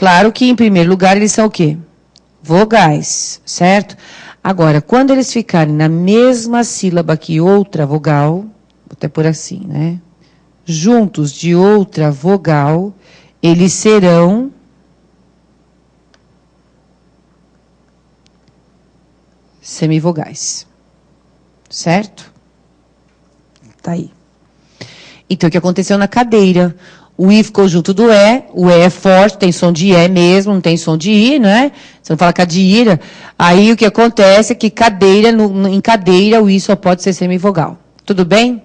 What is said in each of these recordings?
Claro que, em primeiro lugar, eles são o quê? Vogais, certo? Agora, quando eles ficarem na mesma sílaba que outra vogal, vou até por assim, né? Juntos de outra vogal, eles serão semivogais. Certo? Tá aí. Então, o que aconteceu na cadeira? O I ficou junto do E, o E é forte, tem som de E mesmo, não tem som de I, né? Você não fala cadeira. Aí o que acontece é que cadeira, em cadeira, o I só pode ser semivogal. Tudo bem?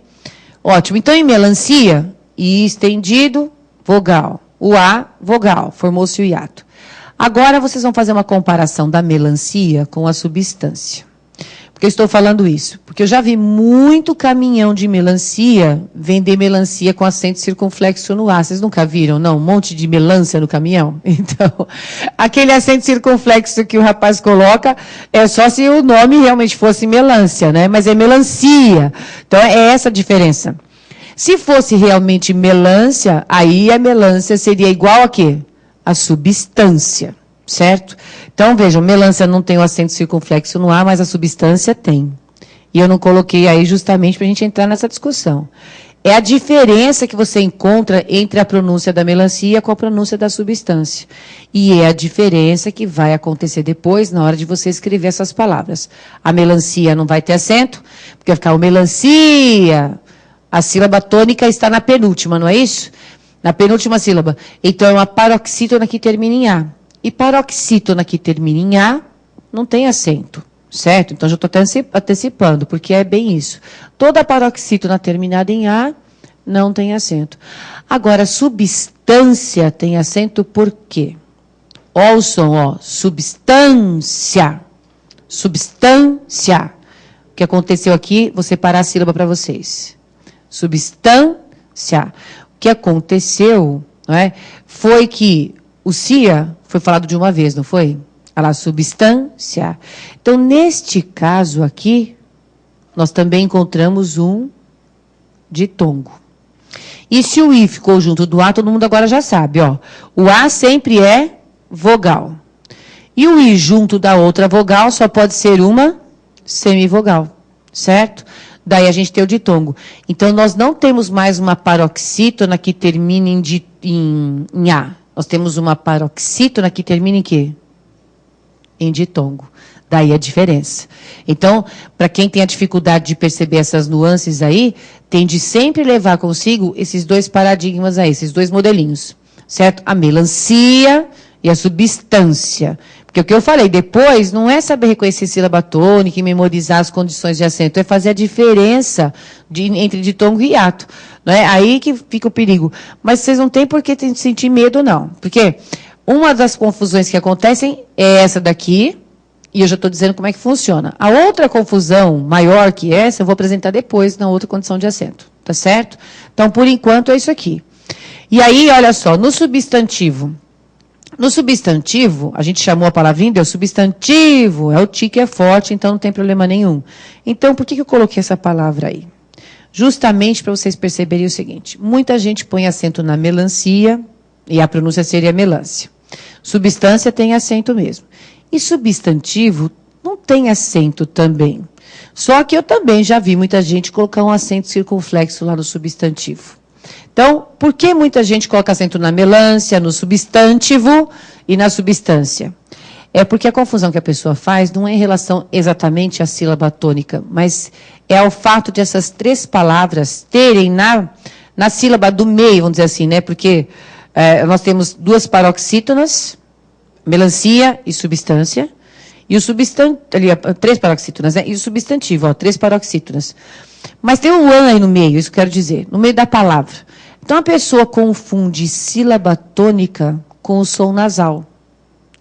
Ótimo. Então, em melancia, I estendido, vogal. O A, vogal. Formou-se o hiato. Agora, vocês vão fazer uma comparação da melancia com a substância. Por que eu estou falando isso? Porque eu já vi muito caminhão de melancia vender melancia com acento circunflexo no A. Vocês nunca viram, não? Um monte de melancia no caminhão? Então, aquele acento circunflexo que o rapaz coloca é só se o nome realmente fosse melancia, né? Mas é melancia. Então, é essa a diferença. Se fosse realmente melancia, aí a melancia seria igual a quê? A substância. Certo? Então, vejam, melancia não tem o acento circunflexo no A, mas a substância tem. E eu não coloquei aí justamente para a gente entrar nessa discussão. É a diferença que você encontra entre a pronúncia da melancia com a pronúncia da substância. E é a diferença que vai acontecer depois, na hora de você escrever essas palavras. A melancia não vai ter acento, porque vai ficar o melancia. A sílaba tônica está na penúltima, não é isso? Na penúltima sílaba. Então, é uma paroxítona que termina em A. E paroxítona que termina em A, não tem acento, certo? Então, já estou antecipando, porque é bem isso. Toda paroxítona terminada em A, não tem acento. Agora, substância tem acento por quê? Ó o som, ó. Substância. Substância. O que aconteceu aqui, vou separar a sílaba para vocês. Substância. O que aconteceu, não é, foi que o cia foi falado de uma vez, não foi? Olha lá, substância. Então, neste caso aqui, nós também encontramos um ditongo. E se o I ficou junto do A, todo mundo agora já sabe, ó. O A sempre é vogal. E o I junto da outra vogal só pode ser uma semivogal, certo? Daí a gente tem o ditongo. Então, nós não temos mais uma paroxítona que termine em A. Nós temos uma paroxítona que termina em quê? Em ditongo. Daí a diferença. Então, para quem tem a dificuldade de perceber essas nuances aí, tem de sempre levar consigo esses dois paradigmas aí, esses dois modelinhos. Certo? A melancia e a substância. Porque o que eu falei depois não é saber reconhecer sílaba tônica e memorizar as condições de acento, é fazer a diferença entre ditongo e hiato. Não é? Aí que fica o perigo. Mas vocês não têm por que sentir medo, não. Porque uma das confusões que acontecem é essa daqui, e eu já estou dizendo como é que funciona. A outra confusão maior que essa, eu vou apresentar depois na outra condição de acento. Tá certo? Então, por enquanto, é isso aqui. E aí, olha só, no substantivo, a gente chamou a palavrinha, deu substantivo, é o ti que é forte, então não tem problema nenhum. Então, por que eu coloquei essa palavra aí? Justamente para vocês perceberem o seguinte, muita gente põe acento na melancia, e a pronúncia seria melância. Substância tem acento mesmo. E substantivo não tem acento também. Só que eu também já vi muita gente colocar um acento circunflexo lá no substantivo. Então, por que muita gente coloca acento na melância, no substantivo e na substância? É porque a confusão que a pessoa faz não é em relação exatamente à sílaba tônica, mas é ao fato de essas três palavras terem na sílaba do meio, vamos dizer assim, né? Porque nós temos duas paroxítonas, melancia e substância, e o três paroxítonas, né? E o substantivo, ó, três paroxítonas. Mas tem um an aí no meio, isso que eu quero dizer, no meio da palavra. Então, a pessoa confunde sílaba tônica com o som nasal.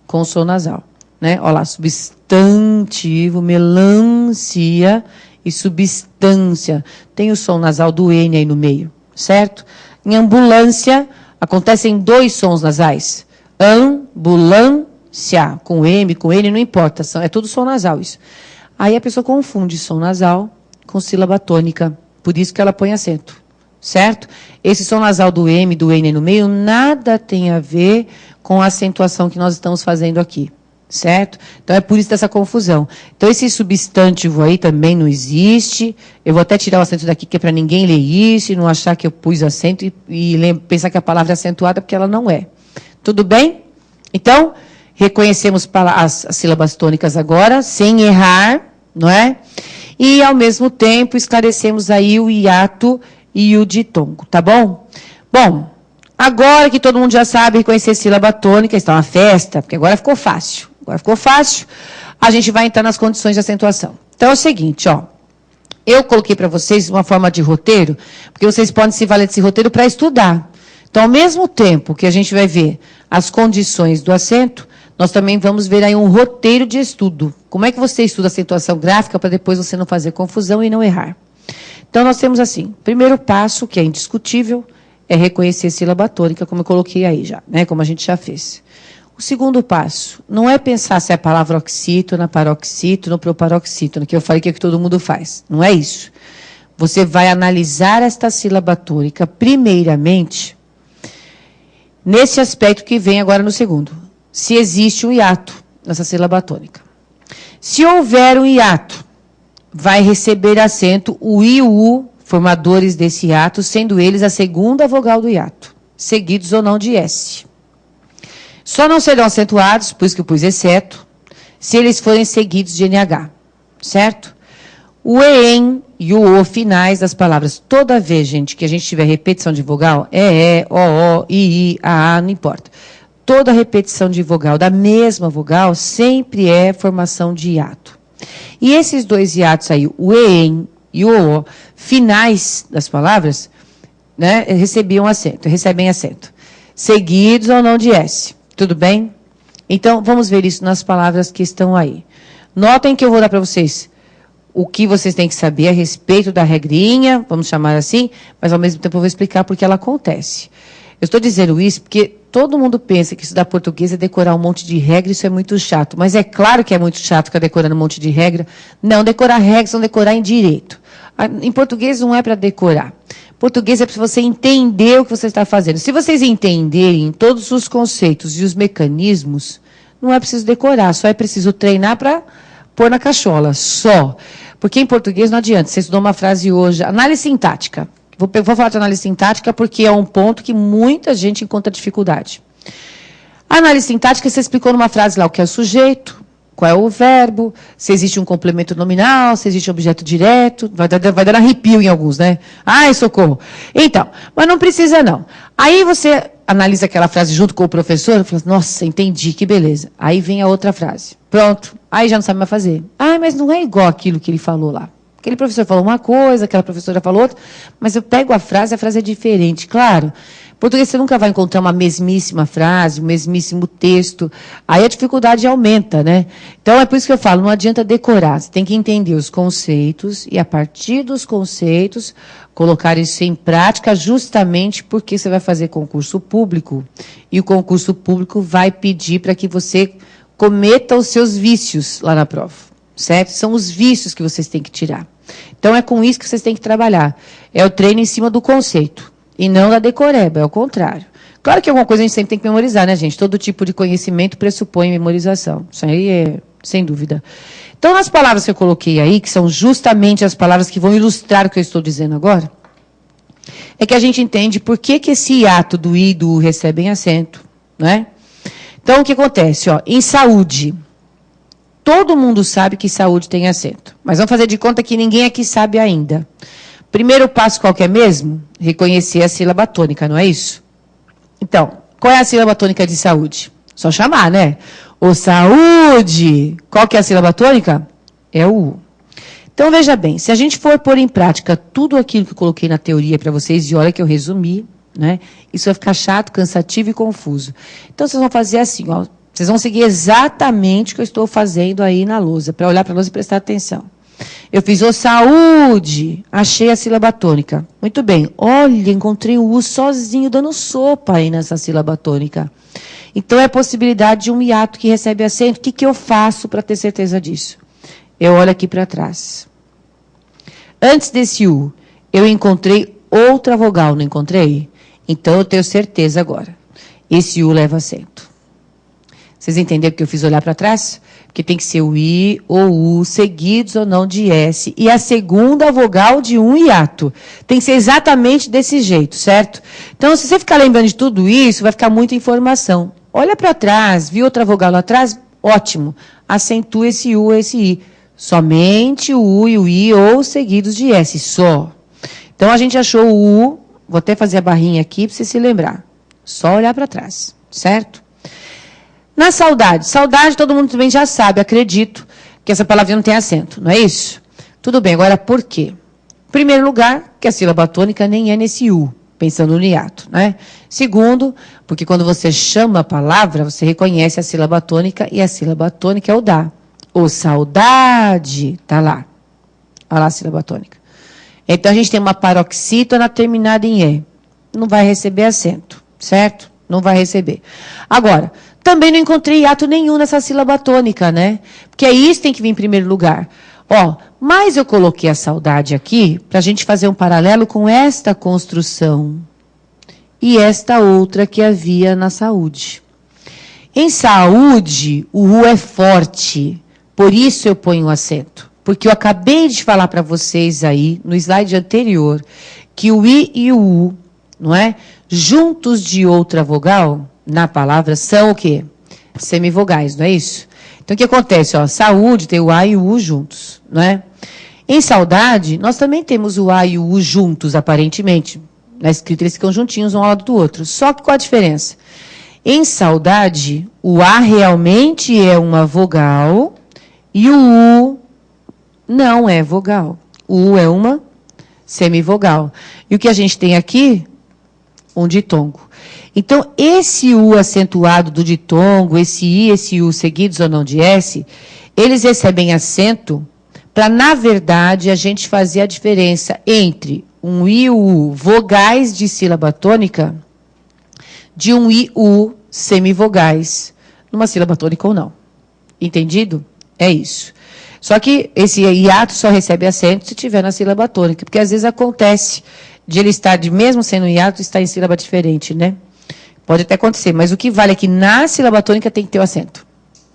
Com o som nasal. Né? Olha lá, substantivo, melancia e substância. Tem o som nasal do N aí no meio, certo? Em ambulância, acontecem dois sons nasais. Ambulância, com M, com N, não importa, é tudo som nasal isso. Aí a pessoa confunde som nasal com sílaba tônica, por isso que ela põe acento. certo? Esse som nasal do M, do N no meio, nada tem a ver com a acentuação que nós estamos fazendo aqui, certo? Então, é por isso dessa confusão. Então, esse substantivo aí também não existe. Eu vou até tirar o acento daqui, que é para ninguém ler isso e não achar que eu pus acento e pensar que a palavra é acentuada, porque ela não é. Tudo bem? Então, reconhecemos as sílabas tônicas agora, sem errar, não é? E, ao mesmo tempo, esclarecemos aí o hiato e o ditongo, tá bom? Bom, agora que todo mundo já sabe reconhecer sílaba tônica, está uma festa, porque agora ficou fácil. Agora ficou fácil, a gente vai entrar nas condições de acentuação. Então, é o seguinte, ó. Eu coloquei para vocês uma forma de roteiro, porque vocês podem se valer desse roteiro para estudar. Então, ao mesmo tempo que a gente vai ver as condições do acento, nós também vamos ver aí um roteiro de estudo. Como é que você estuda acentuação gráfica para depois você não fazer confusão e não errar? Então, nós temos assim, primeiro passo, que é indiscutível, é reconhecer sílaba tônica, como eu coloquei aí já, né? Como a gente já fez. O segundo passo, não é pensar se é palavra oxítona, paroxítona, proparoxítona, que eu falei que é o que todo mundo faz. Não é isso. Você vai analisar esta sílaba tônica, primeiramente, nesse aspecto que vem agora no segundo. Se existe um hiato nessa sílaba tônica. Se houver um hiato, vai receber acento o I e o U, formadores desse hiato, sendo eles a segunda vogal do hiato, seguidos ou não de S. Só não serão acentuados, por isso que eu pus exceto, se eles forem seguidos de NH, certo? O EM e o O finais das palavras, toda vez, gente, que a gente tiver repetição de vogal, O, I, A, não importa. Toda repetição de vogal da mesma vogal sempre é formação de hiato. E esses dois hiatos aí, o EM e o O, finais das palavras, né, recebem acento. Seguidos ou não de S. Tudo bem? Então, vamos ver isso nas palavras que estão aí. Notem que eu vou dar para vocês o que vocês têm que saber a respeito da regrinha, vamos chamar assim, mas ao mesmo tempo eu vou explicar por que ela acontece. Eu estou dizendo isso porque todo mundo pensa que estudar português é decorar um monte de regra, isso é muito chato. Mas é claro que é muito chato ficar decorando um monte de regra. Não, decorar regras são decorar em direito. Em português não é para decorar. Português é para você entender o que você está fazendo. Se vocês entenderem todos os conceitos e os mecanismos, não é preciso decorar, só é preciso treinar para pôr na cachola, só. Porque em português não adianta. Você estudou uma frase hoje, análise sintática. Vou falar de análise sintática porque é um ponto que muita gente encontra dificuldade. A análise sintática, você explicou numa frase lá o que é o sujeito, qual é o verbo, se existe um complemento nominal, se existe um objeto direto, vai dar arrepio em alguns, né? Ai, socorro. Então, mas não precisa não. Aí você analisa aquela frase junto com o professor, e fala, nossa, entendi, que beleza. Aí vem a outra frase. Pronto. Aí já não sabe mais fazer. Ah, mas não é igual aquilo que ele falou lá. Aquele professor falou uma coisa, aquela professora falou outra, mas eu pego a frase é diferente. Claro, em português você nunca vai encontrar uma mesmíssima frase, um mesmíssimo texto. Aí a dificuldade aumenta, né? Então, é por isso que eu falo, não adianta decorar. Você tem que entender os conceitos e, a partir dos conceitos, colocar isso em prática justamente porque você vai fazer concurso público. E o concurso público vai pedir para que você cometa os seus vícios lá na prova. Certo? São os vícios que vocês têm que tirar. Então, é com isso que vocês têm que trabalhar. É o treino em cima do conceito. E não da decoreba, é o contrário. Claro que alguma coisa a gente sempre tem que memorizar, né, gente? Todo tipo de conhecimento pressupõe memorização. Isso aí é sem dúvida. Então, nas palavras que eu coloquei aí, que são justamente as palavras que vão ilustrar o que eu estou dizendo agora, é que a gente entende por que esse hiato do I e do U recebem acento, né? Então, o que acontece? Ó, em saúde... Todo mundo sabe que saúde tem acento. Mas vamos fazer de conta que ninguém aqui sabe ainda. Primeiro passo qual que é mesmo? Reconhecer a sílaba tônica, não é isso? Então, qual é a sílaba tônica de saúde? Só chamar, né? O saúde. Qual que é a sílaba tônica? É o U. Então, veja bem, se a gente for pôr em prática tudo aquilo que eu coloquei na teoria para vocês, e olha que eu resumi, né? Isso vai ficar chato, cansativo e confuso. Então, vocês vão fazer assim, ó. Vocês vão seguir exatamente o que eu estou fazendo aí na lousa, para olhar para a lousa e prestar atenção. Eu fiz o saúde, achei a sílaba tônica. Muito bem, olha, encontrei o U sozinho, dando sopa aí nessa sílaba tônica. Então, é a possibilidade de um hiato que recebe acento. O que eu faço para ter certeza disso? Eu olho aqui para trás. Antes desse U, eu encontrei outra vogal, não encontrei? Então, eu tenho certeza agora. Esse U leva acento. Vocês entenderam que eu fiz olhar para trás? Porque tem que ser o I ou U, seguidos ou não de S. E a segunda vogal de um hiato. Tem que ser exatamente desse jeito, certo? Então, se você ficar lembrando de tudo isso, vai ficar muita informação. Olha para trás, viu outra vogal lá atrás? Ótimo. Acentua esse U ou esse I. Somente o U e o I ou seguidos de S, só. Então, a gente achou o U, vou até fazer a barrinha aqui para você se lembrar. Só olhar para trás, certo? Na saudade. Saudade, todo mundo também já sabe, acredito, que essa palavrinha não tem acento, não é isso? Tudo bem, agora por quê? Em primeiro lugar, que a sílaba tônica nem é nesse U, pensando no hiato, né? Segundo, porque quando você chama a palavra, você reconhece a sílaba tônica, e a sílaba tônica é o dá. O saudade, tá lá. Olha lá a sílaba tônica. Então, a gente tem uma paroxítona terminada em E. Não vai receber acento, certo? Não vai receber. Agora, também não encontrei hiato nenhum nessa sílaba tônica, né? Porque isso tem que vir em primeiro lugar. Ó, mas eu coloquei a saudade aqui para a gente fazer um paralelo com esta construção e esta outra que havia na saúde. Em saúde, o U é forte, por isso eu ponho um acento. Porque eu acabei de falar para vocês aí, no slide anterior, que o I e o U, não é? Juntos de outra vogal, na palavra, são o quê? Semivogais, não é isso? Então, o que acontece? Ó, saúde tem o A e o U juntos, não é? Em saudade, nós também temos o A e o U juntos, aparentemente. Na escrita, eles ficam juntinhos um ao lado do outro. Só que qual a diferença? Em saudade, o A realmente é uma vogal e o U não é vogal. O U é uma semivogal. E o que a gente tem aqui? Um ditongo. Então, esse U acentuado do ditongo, esse I, esse U seguidos ou não de S, eles recebem acento para, na verdade, a gente fazer a diferença entre um I e U vogais de sílaba tônica de um I, U semivogais numa sílaba tônica ou não. Entendido? É isso. Só que esse hiato só recebe acento se tiver na sílaba tônica, porque às vezes acontece de ele estar, mesmo sendo hiato, estar em sílaba diferente, né? Pode até acontecer, mas o que vale é que na sílaba tônica tem que ter o acento.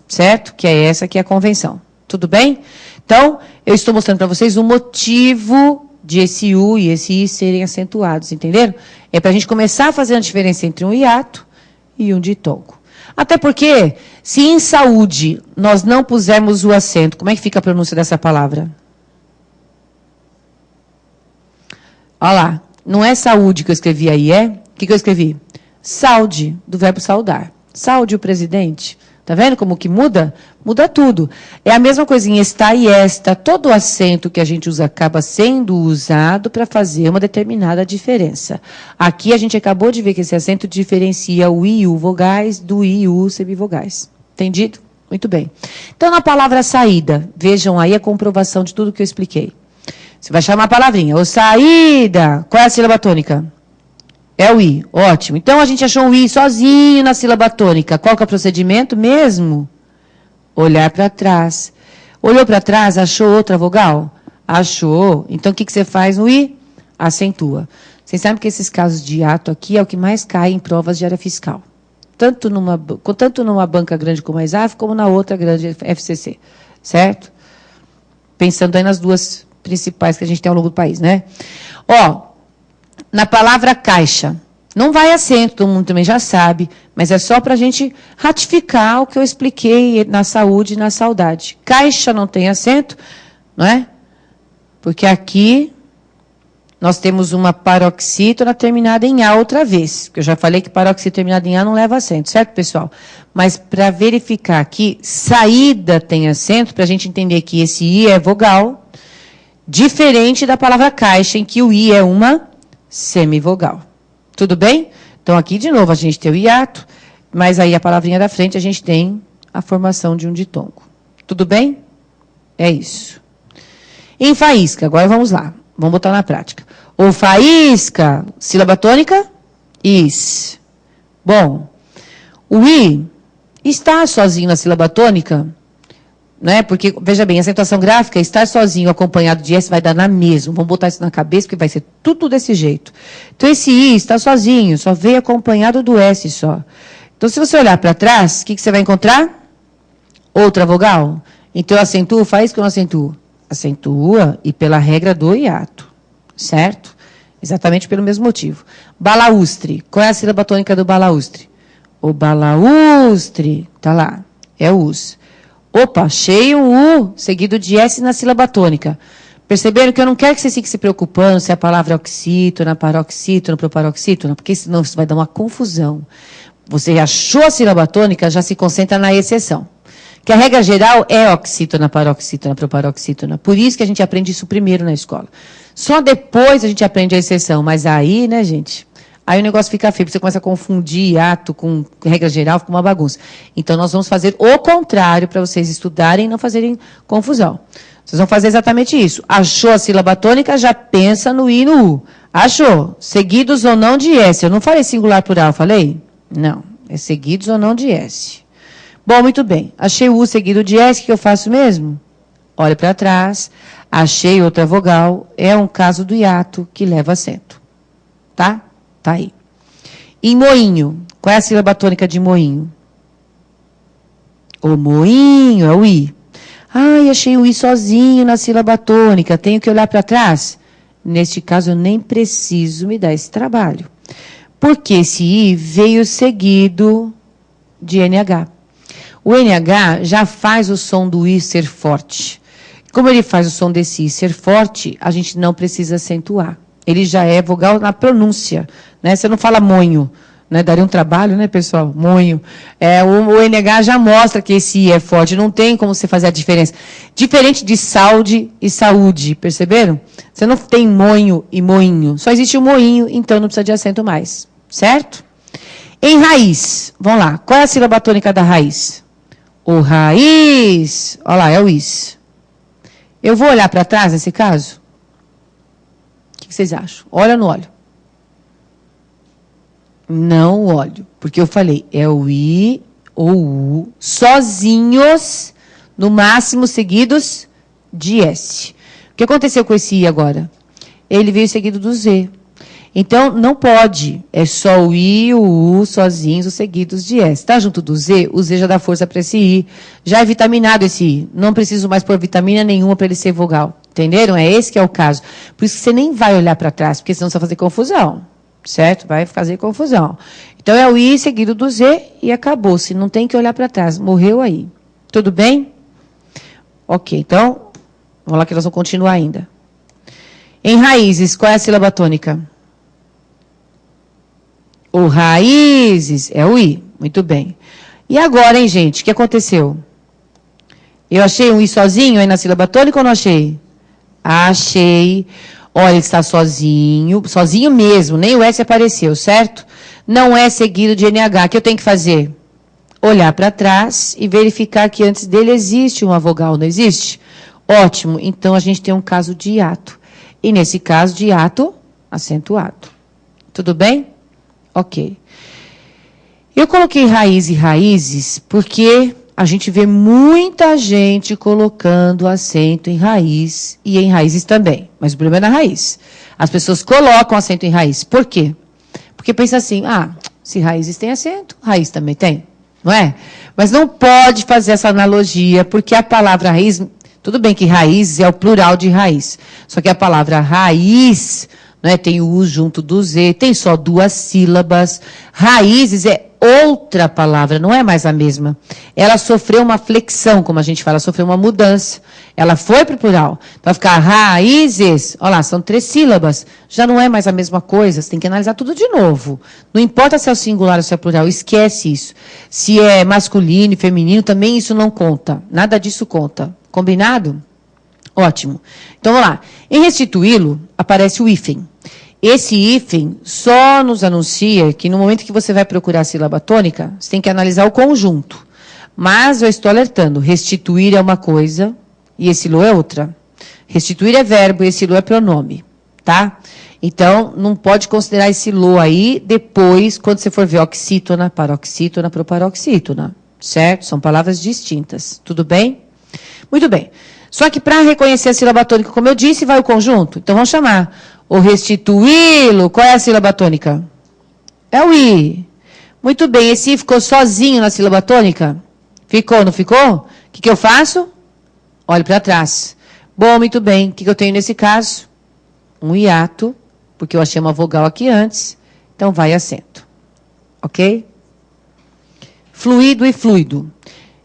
Certo? Que é essa que é a convenção. Tudo bem? Então, eu estou mostrando para vocês o motivo de esse U e esse I serem acentuados, entenderam? É para a gente começar a fazer a diferença entre um hiato e um ditongo. Até porque, se em saúde nós não pusermos o acento, como é que fica a pronúncia dessa palavra? Olha lá, não é saúde que eu escrevi aí, é? O que eu escrevi? Saude, do verbo saudar. Saude o presidente. Tá vendo como que muda? Muda tudo. É a mesma coisa em está e esta. Todo o acento que a gente usa acaba sendo usado para fazer uma determinada diferença. Aqui a gente acabou de ver que esse acento diferencia o I e U vogais do I e U semivogais. Entendido? Muito bem. Então, na palavra saída, vejam aí a comprovação de tudo que eu expliquei. Você vai chamar a palavrinha. Ô, saída. Qual é a sílaba tônica? É o I. Ótimo. Então, a gente achou o I sozinho na sílaba tônica. Qual que é o procedimento mesmo? Olhar para trás. Olhou para trás, achou outra vogal? Achou. Então, o que você faz no I? Acentua. Vocês sabem que esses casos de hiato aqui é o que mais cai em provas de área fiscal. Tanto numa banca grande como a ESAF, como na outra grande FCC. Certo? Pensando aí nas duas principais que a gente tem ao longo do país, né? Ó, na palavra caixa, não vai acento, todo mundo também já sabe, mas é só para a gente ratificar o que eu expliquei na saúde e na saudade. Caixa não tem acento, não é? Porque aqui nós temos uma paroxítona terminada em A outra vez, porque eu já falei que paroxítona terminada em A não leva acento, certo, pessoal? Mas para verificar aqui, saída tem acento, para a gente entender que esse I é vogal, diferente da palavra caixa, em que o I é uma semivogal. Tudo bem? Então, aqui, de novo, a gente tem o hiato, mas aí a palavrinha da frente a gente tem a formação de um ditongo. Tudo bem? É isso. Em faísca, agora vamos lá. Vamos botar na prática. O faísca, sílaba tônica? Is. Bom, o I está sozinho na sílaba tônica? né? Porque, veja bem, a acentuação gráfica, estar sozinho acompanhado de S vai dar na mesma. Vamos botar isso na cabeça, porque vai ser tudo desse jeito. Então, esse I está sozinho, só veio acompanhado do S só. Então, se você olhar para trás, o que você vai encontrar? Outra vogal. Então, eu acentuo, faz que eu não acentuo. Acentua, e pela regra do hiato. Certo? Exatamente pelo mesmo motivo. Balaústre. Qual é a sílaba tônica do balaústre? O balaústre. Tá lá. É o us. Opa, achei um U, seguido de S na sílaba tônica. Perceberam que eu não quero que vocês fiquem se preocupando se a palavra é oxítona, paroxítona, proparoxítona, porque senão isso vai dar uma confusão. Você achou a sílaba tônica, já se concentra na exceção. Que a regra geral é oxítona, paroxítona, proparoxítona. Por isso que a gente aprende isso primeiro na escola. Só depois a gente aprende a exceção. Mas aí, né, gente? Aí o negócio fica feio. Você começa a confundir hiato com regra geral, fica uma bagunça. Então, nós vamos fazer o contrário para vocês estudarem e não fazerem confusão. Vocês vão fazer exatamente isso. Achou a sílaba tônica, já pensa no I e no U. Achou? Seguidos ou não de S. Eu não falei singular plural, falei? Não. É seguidos ou não de S. Bom, muito bem. Achei o U seguido de S, o que eu faço mesmo? Olha para trás. Achei outra vogal. É um caso do hiato que leva acento. Tá? Tá aí. Em moinho. Qual é a sílaba tônica de moinho? O moinho é o I. Ai, achei o I sozinho na sílaba tônica. Tenho que olhar para trás? Neste caso, eu nem preciso me dar esse trabalho. Porque esse I veio seguido de NH. O NH já faz o som do I ser forte. Como ele faz o som desse I ser forte, a gente não precisa acentuar. Ele já é vogal na pronúncia. Né? Você não fala monho. Né? Daria um trabalho, né, pessoal? Monho. O NH já mostra que esse I é forte. Não tem como você fazer a diferença. Diferente de saúde e saúde. Perceberam? Você não tem monho e moinho. Só existe o moinho, então não precisa de acento mais. Certo? Em raiz. Vamos lá. Qual é a sílaba tônica da raiz? O raiz. Olha lá, é o is. Eu vou olhar para trás nesse caso? O que vocês acham? Olha ou não olho? Não olho. Porque eu falei, é o I ou U, sozinhos, no máximo seguidos de S. O que aconteceu com esse I agora? Ele veio seguido do Z. Então, não pode. É só o I e o U sozinhos, os seguidos de S. Está junto do Z, o Z já dá força para esse I. Já é vitaminado esse I. Não preciso mais pôr vitamina nenhuma para ele ser vogal. Entenderam? É esse que é o caso. Por isso que você nem vai olhar para trás, porque senão você vai fazer confusão. Certo? Vai fazer confusão. Então, é o I seguido do Z e acabou-se. Não tem que olhar para trás. Morreu aí. Tudo bem? Ok, então, vamos lá que nós vamos continuar ainda. Em raízes, qual é a sílaba tônica? O raízes é o I. Muito bem. E agora, hein, gente? O que aconteceu? Eu achei um I sozinho aí na sílaba tônica ou não achei? Achei. Olha, ele está sozinho. Sozinho mesmo. Nem o S apareceu, certo? Não é seguido de NH. O que eu tenho que fazer? Olhar para trás e verificar que antes dele existe uma vogal, não existe? Ótimo. Então, a gente tem um caso de hiato. E nesse caso de hiato, acentuado. Tudo bem? Ok. Eu coloquei raiz e raízes porque a gente vê muita gente colocando acento em raiz e em raízes também. Mas o problema é na raiz. As pessoas colocam acento em raiz. Por quê? Porque pensa assim, se raízes têm acento, raiz também tem. Não é? Mas não pode fazer essa analogia, porque a palavra raiz, tudo bem que raiz é o plural de raiz. Só que a palavra raiz, né, tem o U junto do Z, tem só 2 sílabas. Raízes é outra palavra, não é mais a mesma. Ela sofreu uma flexão, como a gente fala, sofreu uma mudança. Ela foi para o plural. Então, vai ficar raízes, olha lá, são 3 sílabas. Já não é mais a mesma coisa, você tem que analisar tudo de novo. Não importa se é o singular ou se é o plural, esquece isso. Se é masculino e feminino, também isso não conta. Nada disso conta. Combinado? Ótimo. Então, vamos lá. Em restituí-lo, aparece o hífen. Esse hífen só nos anuncia que no momento que você vai procurar a sílaba tônica, você tem que analisar o conjunto. Mas eu estou alertando, restituir é uma coisa e esse lo é outra. Restituir é verbo e esse lo é pronome, tá? Então, não pode considerar esse lo aí depois, quando você for ver oxítona, paroxítona, proparoxítona, certo? São palavras distintas, tudo bem? Muito bem. Só que para reconhecer a sílaba tônica, como eu disse, vai o conjunto. Então vamos chamar. O restituí-lo, qual é a sílaba tônica? É o I. Muito bem, esse I ficou sozinho na sílaba tônica? Ficou, não ficou? O que eu faço? Olho para trás. Bom, muito bem. O que eu tenho nesse caso? Um hiato, porque eu achei uma vogal aqui antes. Então vai acento. Ok? Fluido e fluido.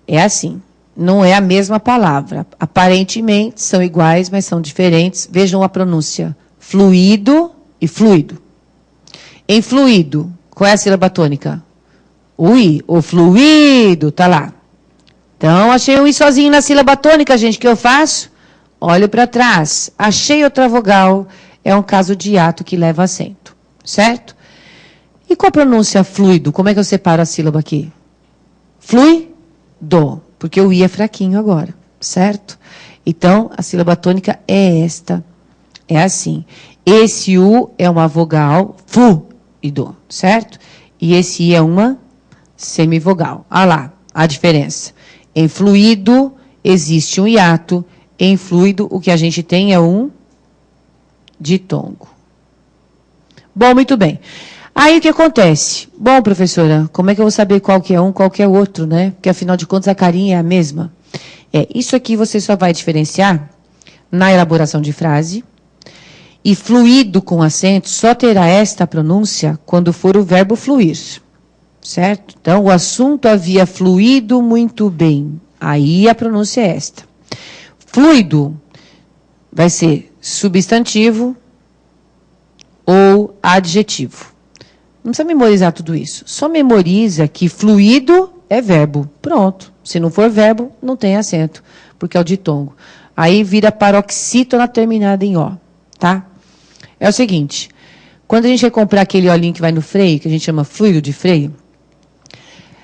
É assim. Não é a mesma palavra. Aparentemente são iguais, mas são diferentes. Vejam a pronúncia. Fluido e fluido. Em fluido, qual é a sílaba tônica? O I. O fluido, tá lá. Então, achei um I sozinho na sílaba tônica, gente. O que eu faço? Olho para trás. Achei outra vogal. É um caso de hiato que leva acento. Certo? E com a pronúncia fluido, como é que eu separo a sílaba aqui? Fluido. Porque o I é fraquinho agora. Certo? Então, a sílaba tônica é esta. É assim. Esse U é uma vogal fluido. Certo? E esse I é uma semivogal. Olha lá a diferença. Em fluido, existe um hiato. Em fluido, o que a gente tem é um ditongo. Bom, muito bem. Aí, o que acontece? Bom, professora, como é que eu vou saber qual que é um, qual que é o outro, né? Porque, afinal de contas, a carinha é a mesma. Isso aqui você só vai diferenciar na elaboração de frase. E fluido com acento só terá esta pronúncia quando for o verbo fluir. Certo? Então, o assunto havia fluído muito bem. Aí a pronúncia é esta. Fluido vai ser substantivo ou adjetivo. Não precisa memorizar tudo isso. Só memoriza que fluido é verbo. Pronto. Se não for verbo, não tem acento, porque é o ditongo. Aí vira paroxítona terminada em O. Tá? É o seguinte. Quando a gente vai comprar aquele olhinho que vai no freio, que a gente chama fluido de freio,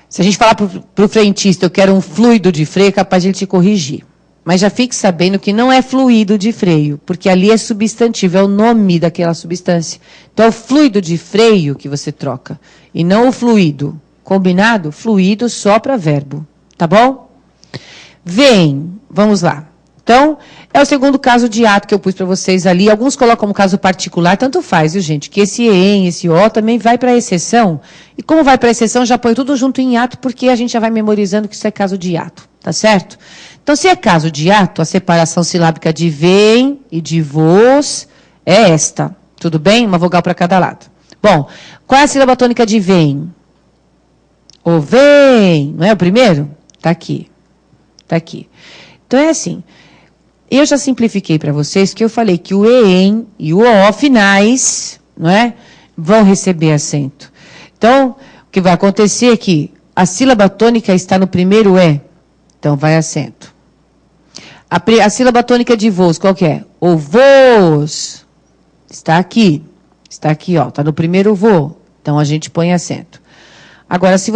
se a gente falar para o frentista, eu quero um fluido de freio, é capaz de ele te corrigir. Mas já fique sabendo que não é fluido de freio, porque ali é substantivo, é o nome daquela substância. Então, é o fluido de freio que você troca, e não o fluido. Combinado? Fluido só para verbo. Tá bom? Vem, vamos lá. Então, é o segundo caso de ato que eu pus para vocês ali. Alguns colocam como caso particular, tanto faz, viu, gente? Que esse EM, esse O também vai para a exceção. E como vai para a exceção, já põe tudo junto em ato, porque a gente já vai memorizando que isso é caso de ato. Tá certo? Então, se é caso de ato, a separação silábica de vem e de vos é esta. Tudo bem? Uma vogal para cada lado. Bom, qual é a sílaba tônica de vem? O vem. Não é o primeiro? Tá aqui. Tá aqui. Então, é assim. Eu já simplifiquei para vocês que eu falei que o EM e o O finais, não é, vão receber acento. Então, o que vai acontecer é que a sílaba tônica está no primeiro E. Então, vai acento. A sílaba tônica de vos, qual que é? O vos. Está aqui. Está aqui, ó. Está no primeiro vo. Então, a gente põe acento. Agora, se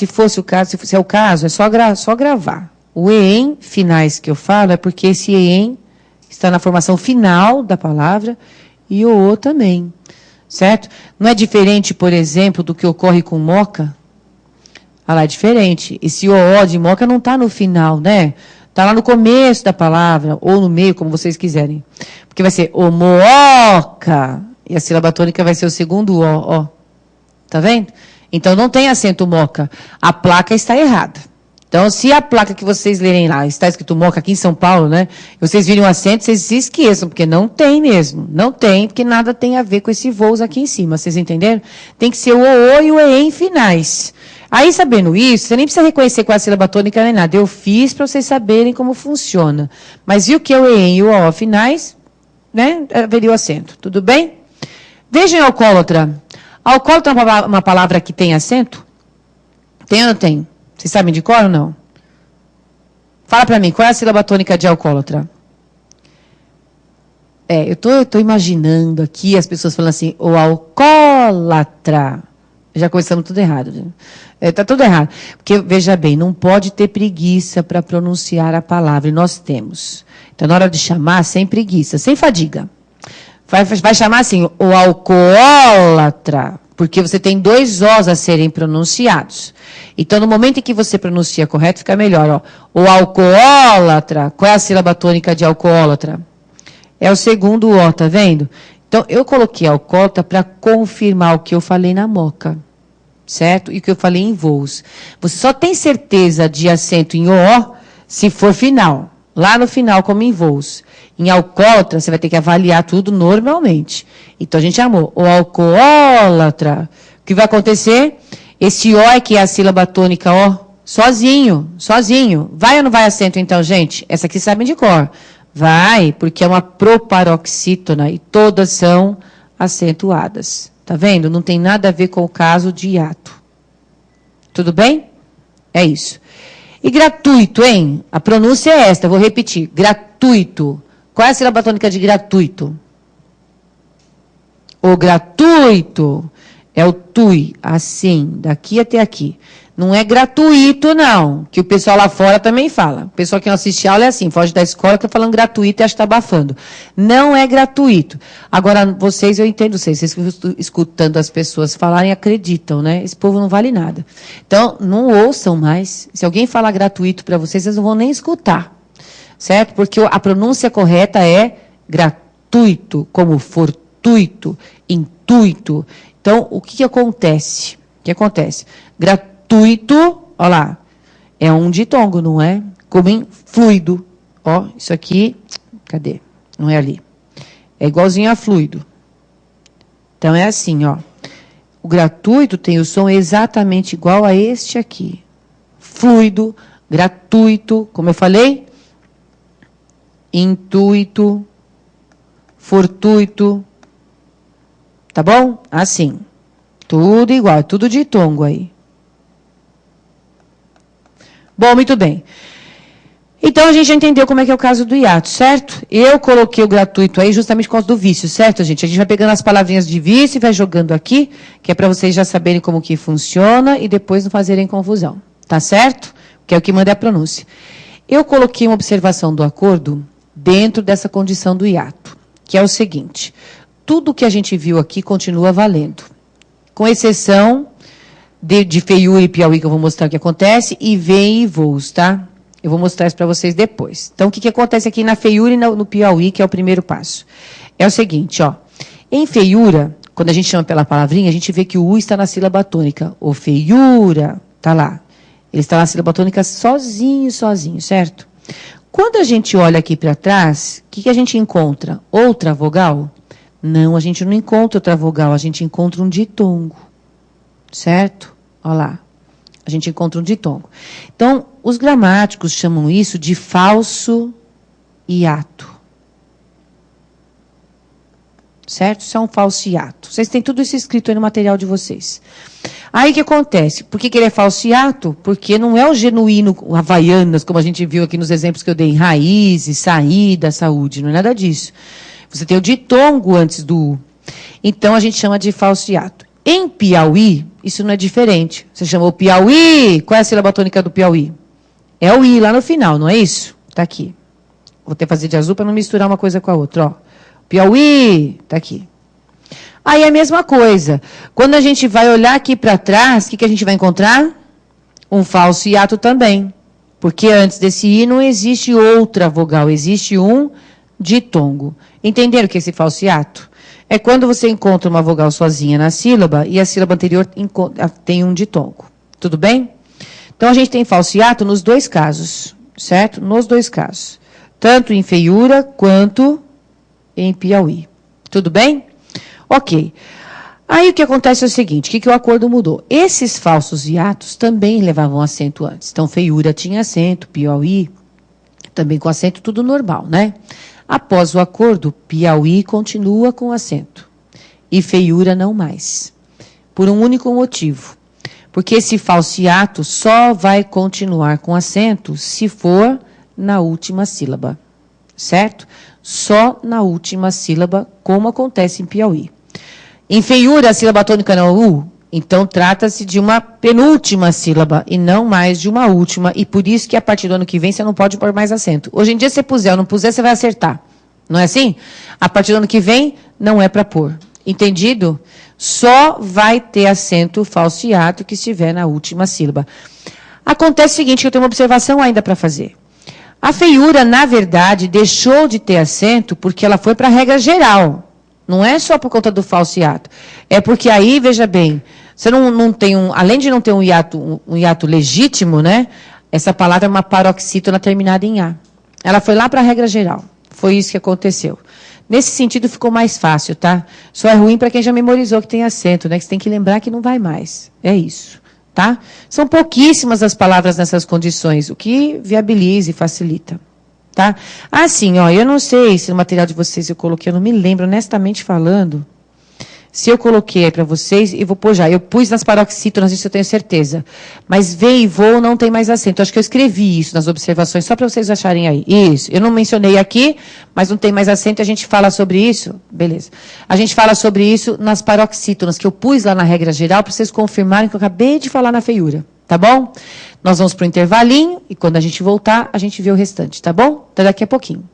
fosse o caso, se é o caso, é só gravar. O EM finais que eu falo é porque esse EM está na formação final da palavra e o O também. Certo? Não é diferente, por exemplo, do que ocorre com moca? Ah lá, é diferente. Esse O de moca não está no final, né? Está lá no começo da palavra, ou no meio, como vocês quiserem. Porque vai ser o mooca. E a sílaba tônica vai ser o segundo O, ó. Tá vendo? Então, não tem acento moca. A placa está errada. Então, se a placa que vocês lerem lá está escrito moca aqui em São Paulo, né? E vocês virem um acento, vocês se esqueçam, porque não tem mesmo. Não tem, porque nada tem a ver com esse voos aqui em cima. Vocês entenderam? Tem que ser o O e o EM finais. Aí, sabendo isso, você nem precisa reconhecer qual é a sílaba tônica nem nada. Eu fiz para vocês saberem como funciona. Mas viu que o EM e o O finais, né? Haveria o acento. Tudo bem? Vejam alcoólatra. Alcoólatra é uma palavra que tem acento? Tem ou não tem? Vocês sabem de cor ou não? Fala para mim, qual é a sílaba tônica de alcoólatra? Eu tô imaginando aqui as pessoas falando assim, o alcoólatra. Já começamos tudo errado. Está tudo errado. Porque, veja bem, não pode ter preguiça para pronunciar a palavra, e nós temos. Então, na hora de chamar, sem preguiça, sem fadiga. Vai chamar assim, o alcoólatra. Porque você tem 2 Os a serem pronunciados. Então, no momento em que você pronuncia correto, fica melhor. Ó. O alcoólatra. Qual é a sílaba tônica de alcoólatra? É o segundo O, tá vendo? Então, eu coloquei alcoólatra para confirmar o que eu falei na moca. Certo? E o que eu falei em voos. Você só tem certeza de acento em O se for final. Lá no final, como em voos. Em alcoólatra, você vai ter que avaliar tudo normalmente. Então, a gente chamou o alcoólatra. O que vai acontecer? Esse O é que é a sílaba tônica O. Sozinho. Vai ou não vai acento, então, gente? Essa aqui sabem de cor. Vai, porque é uma proparoxítona e todas são acentuadas. Tá vendo? Não tem nada a ver com o caso de hiato. Tudo bem? É isso. E gratuito, hein? A pronúncia é esta, vou repetir. Gratuito. Qual é a sílaba tônica de gratuito? O gratuito é o tui, assim, daqui até aqui. Não é gratuito, não, que o pessoal lá fora também fala. O pessoal que não assiste aula é assim, foge da escola, fica falando gratuito e acha que está abafando. Não é gratuito. Agora, vocês, eu entendo vocês escutando as pessoas falarem, acreditam, né? Esse povo não vale nada. Então, não ouçam mais. Se alguém falar gratuito para vocês, vocês não vão nem escutar. Certo? Porque a pronúncia correta é gratuito, como fortuito, intuito. Então, o que acontece? O que acontece? Gratuito, olha lá, é um ditongo, não é? Como em fluido. Ó, isso aqui, cadê? Não é ali. É igualzinho a fluido. Então, é assim, ó. O gratuito tem o som exatamente igual a este aqui. Fluido, gratuito, como eu falei, intuito, fortuito. Tá bom? Assim. Tudo igual, tudo ditongo aí. Bom, muito bem. Então, a gente já entendeu como é que é o caso do hiato, certo? Eu coloquei o gratuito aí justamente por causa do vício, certo, gente? A gente vai pegando as palavrinhas de vício e vai jogando aqui, que é para vocês já saberem como que funciona e depois não fazerem confusão. Tá certo? Que é o que manda a pronúncia. Eu coloquei uma observação do acordo dentro dessa condição do hiato, que é o seguinte. Tudo que a gente viu aqui continua valendo. Com exceção de feiura e Piauí, que eu vou mostrar o que acontece, e vem e voos, tá? Eu vou mostrar isso para vocês depois. Então, o que acontece aqui na feiura e no Piauí, que é o primeiro passo? É o seguinte, ó. Em feiura, quando a gente chama pela palavrinha, a gente vê que o U está na sílaba tônica. O feiura, tá lá. Ele está na sílaba tônica sozinho, certo? Quando a gente olha aqui para trás, o que a gente encontra? Outra vogal? Não, a gente não encontra outra vogal, a gente encontra um ditongo. Certo? Olha lá. A gente encontra um ditongo. Então, os gramáticos chamam isso de falso hiato. Certo? Isso é um falso hiato. Vocês têm tudo isso escrito aí no material de vocês. Aí o que acontece? Por que ele é falso hiato? Porque não é o genuíno o havaianas, como a gente viu aqui nos exemplos que eu dei, em raízes, saída, saúde, não é nada disso. Você tem o ditongo antes do U. Então, a gente chama de falso hiato. Em Piauí, isso não é diferente. Você chamou Piauí, qual é a sílaba tônica do Piauí? É o I lá no final, não é isso? Está aqui. Vou até fazer de azul para não misturar uma coisa com a outra. Ó. Piauí, está aqui. Aí é a mesma coisa. Quando a gente vai olhar aqui para trás, o que a gente vai encontrar? Um falso hiato também. Porque antes desse I não existe outra vogal, existe um ditongo. Entenderam o que é esse falso hiato? É quando você encontra uma vogal sozinha na sílaba e a sílaba anterior tem um ditongo. Tudo bem? Então, a gente tem falso hiato nos dois casos, certo? Nos dois casos. Tanto em feiura quanto em Piauí. Tudo bem? Ok. Aí, o que acontece é o seguinte, o que o acordo mudou? Esses falsos hiatos também levavam acento antes. Então, feiura tinha acento, Piauí também com acento, tudo normal, né? Após o acordo, Piauí continua com acento. E feiura não mais. Por um único motivo. Porque esse falso hiato só vai continuar com acento se for na última sílaba. Certo? Só na última sílaba, como acontece em Piauí. Em feiura, a sílaba tônica não é U. Então, trata-se de uma penúltima sílaba e não mais de uma última. E por isso que a partir do ano que vem você não pode pôr mais acento. Hoje em dia, se você puser ou não puser, você vai acertar. Não é assim? A partir do ano que vem, não é para pôr. Entendido? Só vai ter acento falso hiato que estiver na última sílaba. Acontece o seguinte, que eu tenho uma observação ainda para fazer. A feiura, na verdade, deixou de ter acento porque ela foi para a regra geral. Não é só por conta do falso hiato. É porque aí, veja bem, você não tem além de não ter um hiato legítimo, né? Essa palavra é uma paroxítona terminada em A. Ela foi lá para a regra geral. Foi isso que aconteceu. Nesse sentido, ficou mais fácil, tá? Só é ruim para quem já memorizou que tem acento, né? Que você tem que lembrar que não vai mais. É isso, tá? São pouquíssimas as palavras nessas condições, o que viabiliza e facilita, tá? Assim, ó, eu não sei se no material de vocês eu coloquei, eu não me lembro, honestamente falando, se eu coloquei aí para vocês, e vou pôr já. Eu pus nas paroxítonas, isso eu tenho certeza. Mas vem e voo não tem mais acento. Acho que eu escrevi isso nas observações, só para vocês acharem aí. Isso. Eu não mencionei aqui, mas não tem mais acento, a gente fala sobre isso. Beleza. A gente fala sobre isso nas paroxítonas, que eu pus lá na regra geral, para vocês confirmarem que eu acabei de falar na feiura. Tá bom? Nós vamos para o intervalinho, e quando a gente voltar, a gente vê o restante, tá bom? Até daqui a pouquinho.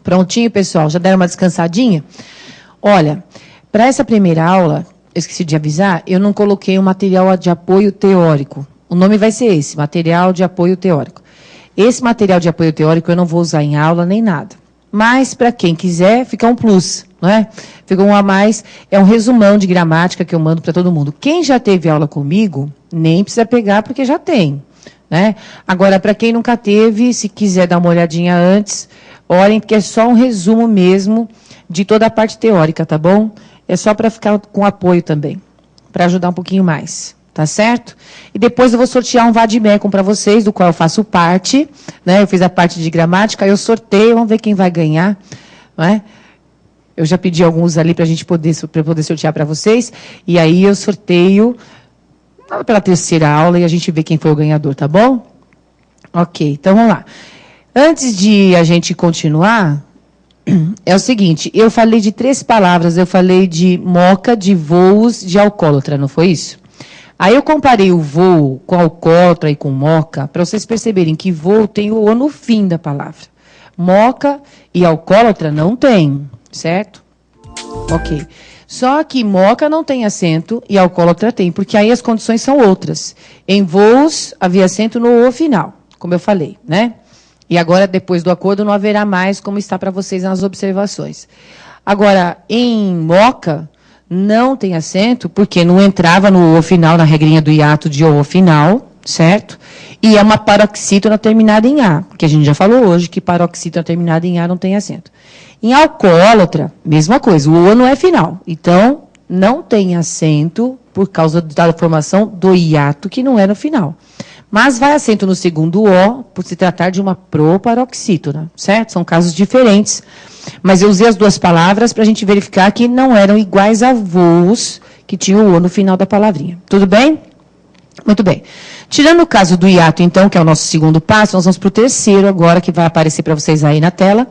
Prontinho, pessoal? Já deram uma descansadinha? Olha, para essa primeira aula, eu esqueci de avisar, eu não coloquei um material de apoio teórico. O nome vai ser esse, material de apoio teórico. Esse material de apoio teórico eu não vou usar em aula nem nada. Mas, para quem quiser, fica um plus, não é? Fica um a mais, é um resumão de gramática que eu mando para todo mundo. Quem já teve aula comigo, nem precisa pegar, porque já tem. Né? Agora, para quem nunca teve, se quiser dar uma olhadinha antes, olhem, que é só um resumo mesmo de toda a parte teórica, tá bom? É só para ficar com apoio também, para ajudar um pouquinho mais, tá certo? E depois eu vou sortear um vademecum para vocês, do qual eu faço parte, né? Eu fiz a parte de gramática, eu sorteio, vamos ver quem vai ganhar, não é? Eu já pedi alguns ali para a gente poder sortear para vocês, e aí eu sorteio pela terceira aula e a gente vê quem foi o ganhador, tá bom? Ok, então vamos lá. Antes de a gente continuar, é o seguinte, eu falei de 3 palavras, eu falei de moca, de voos, de alcoólatra, não foi isso? Aí eu comparei o voo com alcoólatra e com moca, para vocês perceberem que voo tem o O no fim da palavra. Moca e alcoólatra não tem, certo? Ok. Só que moca não tem acento e alcoólatra tem, porque aí as condições são outras. Em voos, havia acento no O final, como eu falei, né? E agora, depois do acordo, não haverá mais, como está para vocês nas observações. Agora, em moca, não tem acento, porque não entrava no O final, na regrinha do hiato de O final, certo? E é uma paroxítona terminada em A, que a gente já falou hoje, que paroxítona terminada em A não tem acento. Em alcoólatra, mesma coisa, o O não é final. Então, não tem acento por causa da formação do hiato, que não é no final. Mas vai acento no segundo O, por se tratar de uma proparoxítona, certo? São casos diferentes. Mas eu usei as duas palavras para a gente verificar que não eram iguais a voos que tinham o O no final da palavrinha. Tudo bem? Muito bem. Tirando o caso do hiato, então, que é o nosso segundo passo, nós vamos para o terceiro agora, que vai aparecer para vocês aí na tela.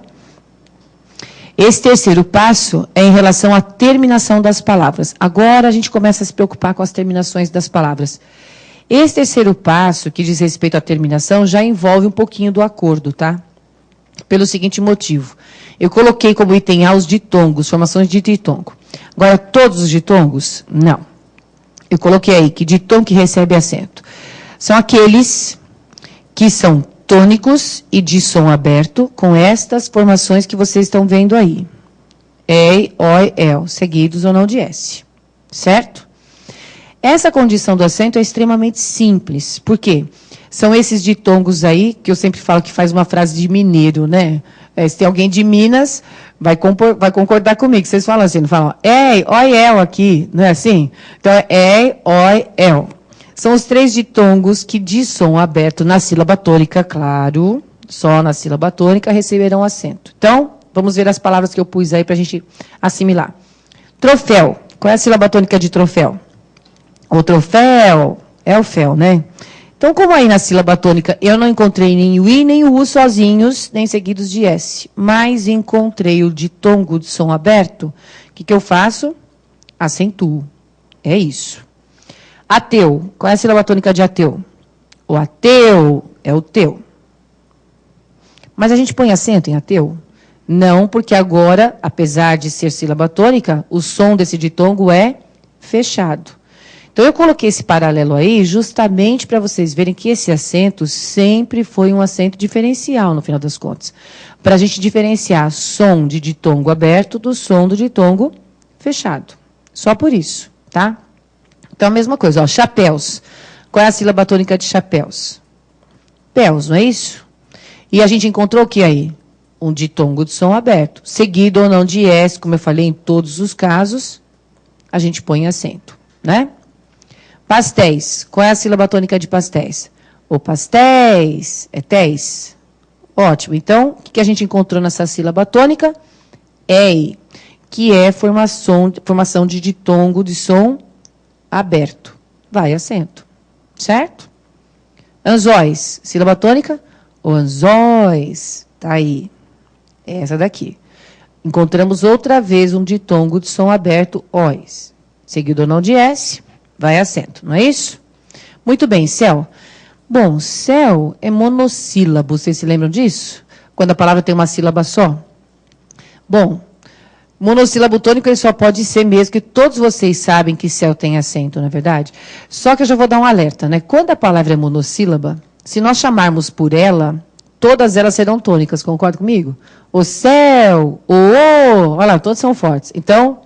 Esse terceiro passo é em relação à terminação das palavras. Agora a gente começa a se preocupar com as terminações das palavras. Esse terceiro passo, que diz respeito à terminação, já envolve um pouquinho do acordo, tá? Pelo seguinte motivo. Eu coloquei como item A os ditongos, formações de ditongo. Agora, todos os ditongos? Não. Eu coloquei aí que ditongo que recebe acento são aqueles que são tônicos e de som aberto, com estas formações que vocês estão vendo aí. E, oi, el, seguidos ou não de S. Certo? Essa condição do acento é extremamente simples. Por quê? São esses ditongos aí, que eu sempre falo que faz uma frase de mineiro, né? Se tem alguém de Minas, vai concordar comigo. Vocês falam assim, não falam, ei, oi, el aqui, não é assim? Então, é ei, oi, el. São os três ditongos que, de som aberto na sílaba tônica, claro, só na sílaba tônica, receberão acento. Então, vamos ver as palavras que eu pus aí para a gente assimilar. Troféu. Qual é a sílaba tônica de troféu? O troféu é o fel, né? Então, como aí na sílaba tônica eu não encontrei nem o I nem o U sozinhos, nem seguidos de S, mas encontrei o ditongo de som aberto, o que eu faço? Acentuo. É isso. Ateu. Qual é a sílaba tônica de ateu? O ateu é o teu. Mas a gente põe acento em ateu? Não, porque agora, apesar de ser sílaba tônica, o som desse ditongo é fechado. Então, eu coloquei esse paralelo aí justamente para vocês verem que esse acento sempre foi um acento diferencial, no final das contas. Para a gente diferenciar som de ditongo aberto do som do ditongo fechado. Só por isso, tá? Então, a mesma coisa, ó, chapéus. Qual é a sílaba tônica de chapéus? Péus, não é isso? E a gente encontrou o que aí? Um ditongo de som aberto. Seguido ou não de S, como eu falei, em todos os casos, a gente põe acento, né? Pastéis. Qual é a sílaba tônica de pastéis? O pastéis é tés. Ótimo. Então, o que a gente encontrou nessa sílaba tônica? Ei, que é formação de ditongo de som aberto. Vai acento. Certo? Anzóis. Sílaba tônica? O anzóis. Tá aí. É essa daqui. Encontramos outra vez um ditongo de som aberto, ois. Seguido ou não de S, vai acento, não é isso? Muito bem, céu. Bom, céu é monossílabo, vocês se lembram disso? Quando a palavra tem uma sílaba só? Bom, monossílabo tônico ele só pode ser mesmo, que todos vocês sabem que céu tem acento, não é verdade? Só que eu já vou dar um alerta, né? Quando a palavra é monossílaba, se nós chamarmos por ela, todas elas serão tônicas, concorda comigo? O céu, o, olha lá, todos são fortes. Então,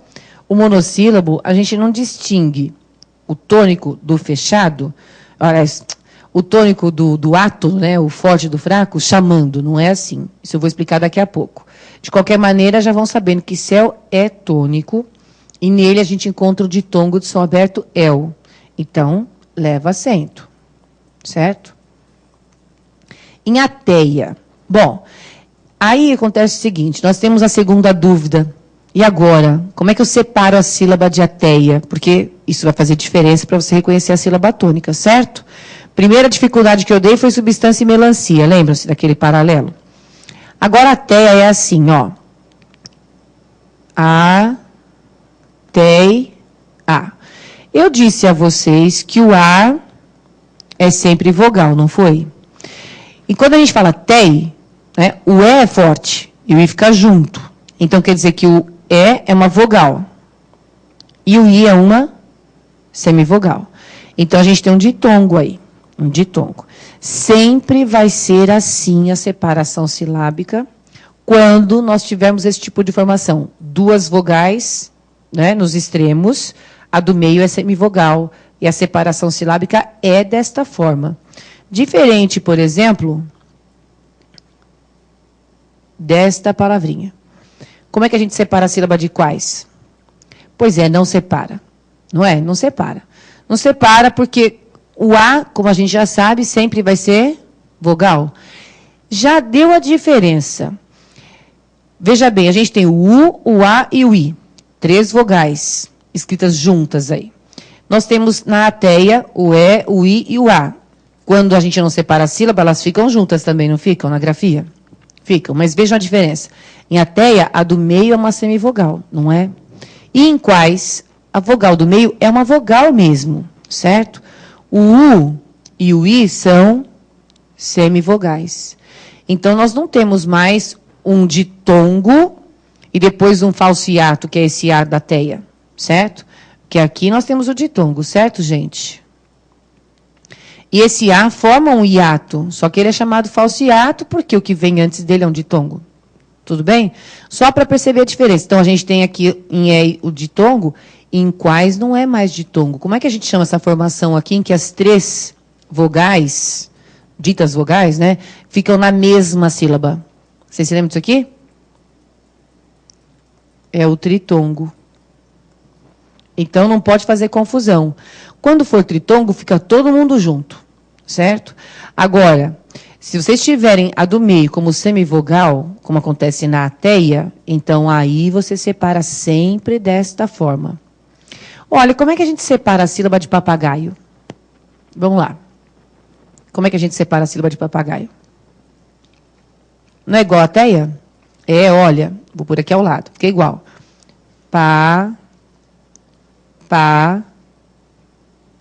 o monossílabo, a gente não distingue o tônico do fechado, aliás, o tônico do ato, né, o forte do fraco, chamando, não é assim. Isso eu vou explicar daqui a pouco. De qualquer maneira, já vão sabendo que céu é tônico, e nele a gente encontra o ditongo de som aberto, el. Então, leva acento, certo? Em ateia. Bom, aí acontece o seguinte, nós temos a segunda dúvida. E agora? Como é que eu separo a sílaba de ateia? Porque isso vai fazer diferença para você reconhecer a sílaba tônica, certo? Primeira dificuldade que eu dei foi substância e melancia. Lembram-se daquele paralelo? Agora a ateia é assim, ó. A, tei, a. Eu disse a vocês que o A é sempre vogal, não foi? E quando a gente fala tei, né? O E é forte e o I fica junto. Então, quer dizer que o E é uma vogal. E o I é uma semivogal. Então, a gente tem um ditongo aí. Um ditongo. Sempre vai ser assim a separação silábica quando nós tivermos esse tipo de formação. Duas vogais, né, nos extremos, a do meio é semivogal. E a separação silábica é desta forma. Diferente, por exemplo, desta palavrinha. Como é que a gente separa a sílaba de quais? Pois é, não separa. Não é? Não separa. Não separa porque o A, como a gente já sabe, sempre vai ser vogal. Já deu a diferença. Veja bem, a gente tem o U, o A e o I. 3 vogais escritas juntas aí. Nós temos na ateia o E, o I e o A. Quando a gente não separa a sílaba, elas ficam juntas também, não ficam na grafia? Ficam, mas vejam a diferença. Em ateia, a do meio é uma semivogal, não é? E em quais, a vogal do meio é uma vogal mesmo, certo? O U e o I são semivogais. Então, nós não temos mais um ditongo e depois um falso hiato, que é esse A da ateia, certo? Que aqui nós temos o ditongo, certo, gente? E esse A forma um hiato, só que ele é chamado falso hiato porque o que vem antes dele é um ditongo. Tudo bem? Só para perceber a diferença. Então, a gente tem aqui em E o ditongo, e em quais não é mais ditongo. Como é que a gente chama essa formação aqui, em que as 3 vogais, ditas vogais, né, ficam na mesma sílaba? Vocês se lembram disso aqui? É o tritongo. Então, não pode fazer confusão. Quando for tritongo, fica todo mundo junto, certo? Agora, se vocês tiverem a do meio como semivogal, como acontece na ateia, então aí você separa sempre desta forma. Olha, como é que a gente separa a sílaba de papagaio? Vamos lá. Como é que a gente separa a sílaba de papagaio? Não é igual a ateia? É, olha, vou por aqui ao lado, fica igual.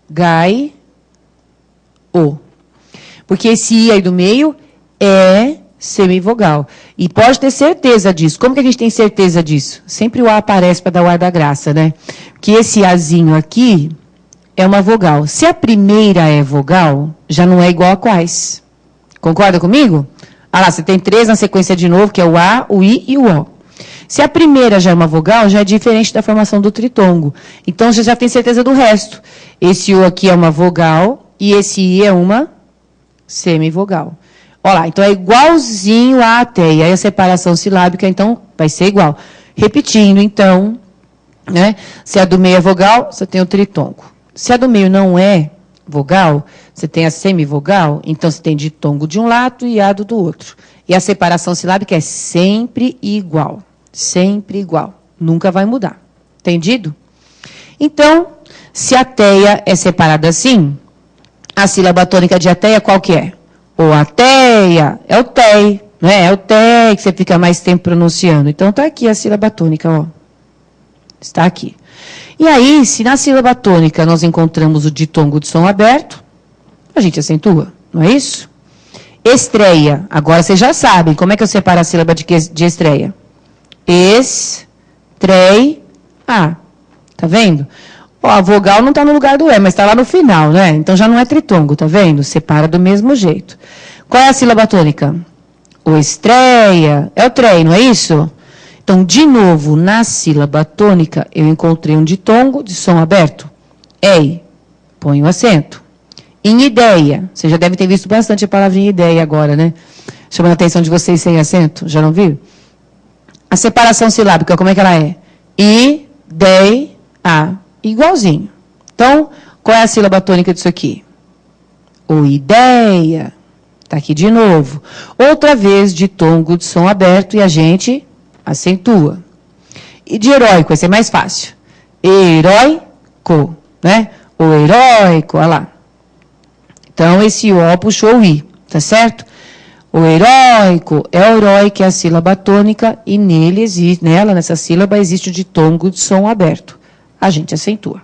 Gai, o. Porque esse I aí do meio é semivogal. E pode ter certeza disso. Como que a gente tem certeza disso? Sempre o A aparece para dar o ar da graça, né? Que esse Azinho aqui é uma vogal. Se a primeira é vogal, já não é igual a quais. Concorda comigo? Ah lá, você tem 3 na sequência de novo, que é o A, o I e o O. Se a primeira já é uma vogal, já é diferente da formação do tritongo. Então, você já tem certeza do resto. Esse O aqui é uma vogal e esse I é uma semivogal. Olha lá, então é igualzinho a ateia. Aí a separação silábica, então, vai ser igual. Repetindo, então, né? Se a do meio é vogal, você tem o tritongo. Se a do meio não é vogal, você tem a semivogal, então você tem ditongo de um lado e iado do outro. E a separação silábica é sempre igual. Sempre igual. Nunca vai mudar. Entendido? Então, se a ateia é separada assim, a sílaba tônica de ateia qual que é? O ateia, é o tei, né? É o tei que você fica mais tempo pronunciando. Então, está aqui a sílaba tônica, ó. Está aqui. E aí, se na sílaba tônica nós encontramos o ditongo de som aberto, a gente acentua, não é isso? Estreia. Agora vocês já sabem. Como é que eu separo a sílaba de estreia? Estreia. Tá vendo? Ó, a vogal não está no lugar do E, mas está lá no final, né? Então já não é tritongo, tá vendo? Separa do mesmo jeito. Qual é a sílaba tônica? O estreia. É o trem, não é isso? Então, de novo, na sílaba tônica, eu encontrei um ditongo de som aberto. Ei. Põe o acento. Em ideia. Você já deve ter visto bastante a palavrinha ideia agora, né? Chamando a atenção de vocês sem acento. Já não viu? A separação silábica, como é que ela é? Ideia. Igualzinho. Então, qual é a sílaba tônica disso aqui? O ideia. Está aqui de novo. Outra vez, ditongo de som aberto e a gente acentua. E de heróico, vai ser mais fácil. Heróico, né? O heróico, olha lá. Então, esse O puxou o I, tá certo? O heróico é o herói, que é a sílaba tônica, e nessa sílaba, existe o ditongo de som aberto. A gente acentua.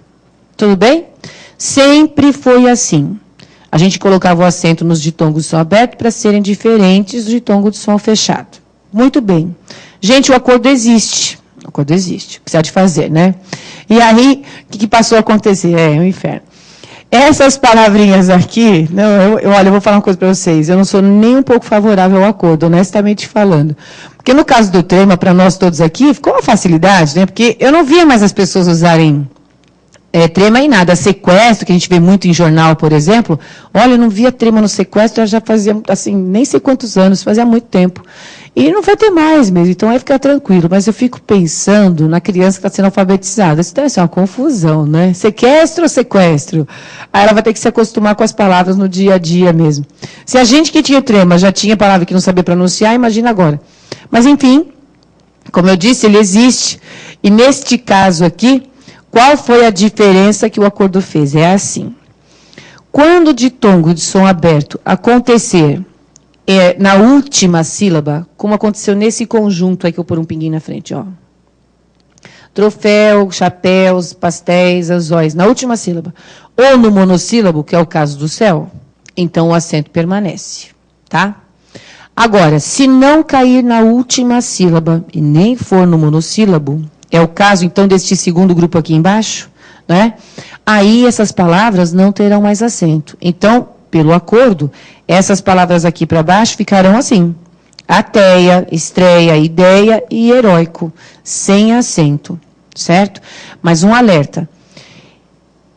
Tudo bem? Sempre foi assim. a gente colocava o acento nos ditongos de som aberto para serem diferentes do ditongo de som fechado. Muito bem. Gente, o acordo existe. O acordo existe. Precisa de fazer, né? E aí, o que passou a acontecer? É um inferno. Essas palavrinhas aqui, não, olha, eu vou falar uma coisa para vocês, eu não sou nem um pouco favorável ao acordo, honestamente falando. Porque no caso do trema, para nós todos aqui, ficou uma facilidade, né? Porque eu não via mais as pessoas usarem trema em nada. Sequestro, que a gente vê muito em jornal, por exemplo, olha, eu não via trema no sequestro, já fazia, assim, nem sei quantos anos, fazia muito tempo. E não vai ter mais mesmo, então vai ficar tranquilo. Mas eu fico pensando na criança que está sendo alfabetizada. Isso deve ser uma confusão, né? Sequestro ou sequestro? Aí ela vai ter que se acostumar com as palavras no dia a dia mesmo. Se a gente que tinha trema já tinha palavra que não sabia pronunciar, imagina agora. Mas, enfim, como eu disse, ele existe. E neste caso aqui, qual foi a diferença que o acordo fez? É assim. Quando o ditongo de som aberto acontecer na última sílaba, como aconteceu nesse conjunto aí que eu pôr um pinguinho na frente, ó. Troféu, chapéus, pastéis, anzóis, na última sílaba. Ou no monossílabo, que é o caso do céu, então o acento permanece, tá? Agora, se não cair na última sílaba e nem for no monossílabo, é o caso, então, deste segundo grupo aqui embaixo, né? Aí essas palavras não terão mais acento. Então, pelo acordo, essas palavras aqui para baixo ficarão assim. Ateia, estreia, ideia e heróico, sem acento, certo? Mas um alerta.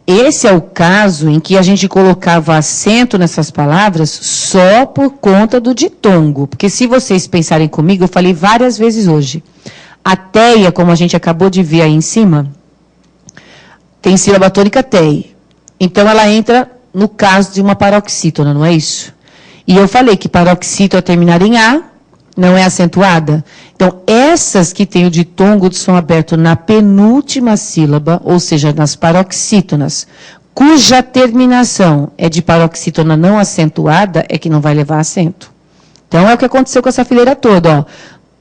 Esse é o caso em que a gente colocava acento nessas palavras só por conta do ditongo. Porque se vocês pensarem comigo, eu falei várias vezes hoje. Ateia, como a gente acabou de ver aí em cima, tem sílaba tônica tei. Então ela entra no caso de uma paroxítona, não é isso? E eu falei que paroxítona terminar em A não é acentuada. Então, essas que têm o ditongo de som aberto na penúltima sílaba, ou seja, nas paroxítonas, cuja terminação é de paroxítona não acentuada, é que não vai levar acento. Então, é o que aconteceu com essa fileira toda, ó.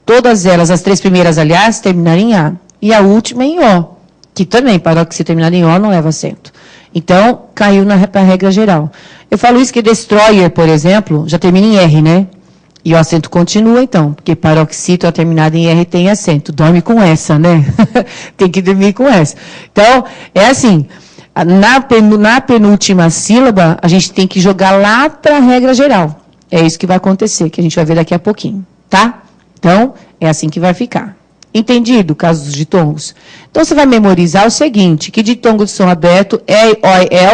Todas elas, as três primeiras, aliás, terminaram em A. E a última em O, que também, paroxítona terminada em O, não leva acento. Então, caiu na regra geral. Eu falo isso que destroyer, por exemplo, já termina em R, né? E o acento continua, então, porque paroxítona terminada em R tem acento. Dorme com essa, né? Tem que dormir com essa. Então, é assim, na penúltima sílaba, a gente tem que jogar lá para a regra geral. É isso que vai acontecer, que a gente vai ver daqui a pouquinho, tá? Então, é assim que vai ficar. Entendido o caso dos ditongos? Então, você vai memorizar o seguinte, que ditongo de som aberto,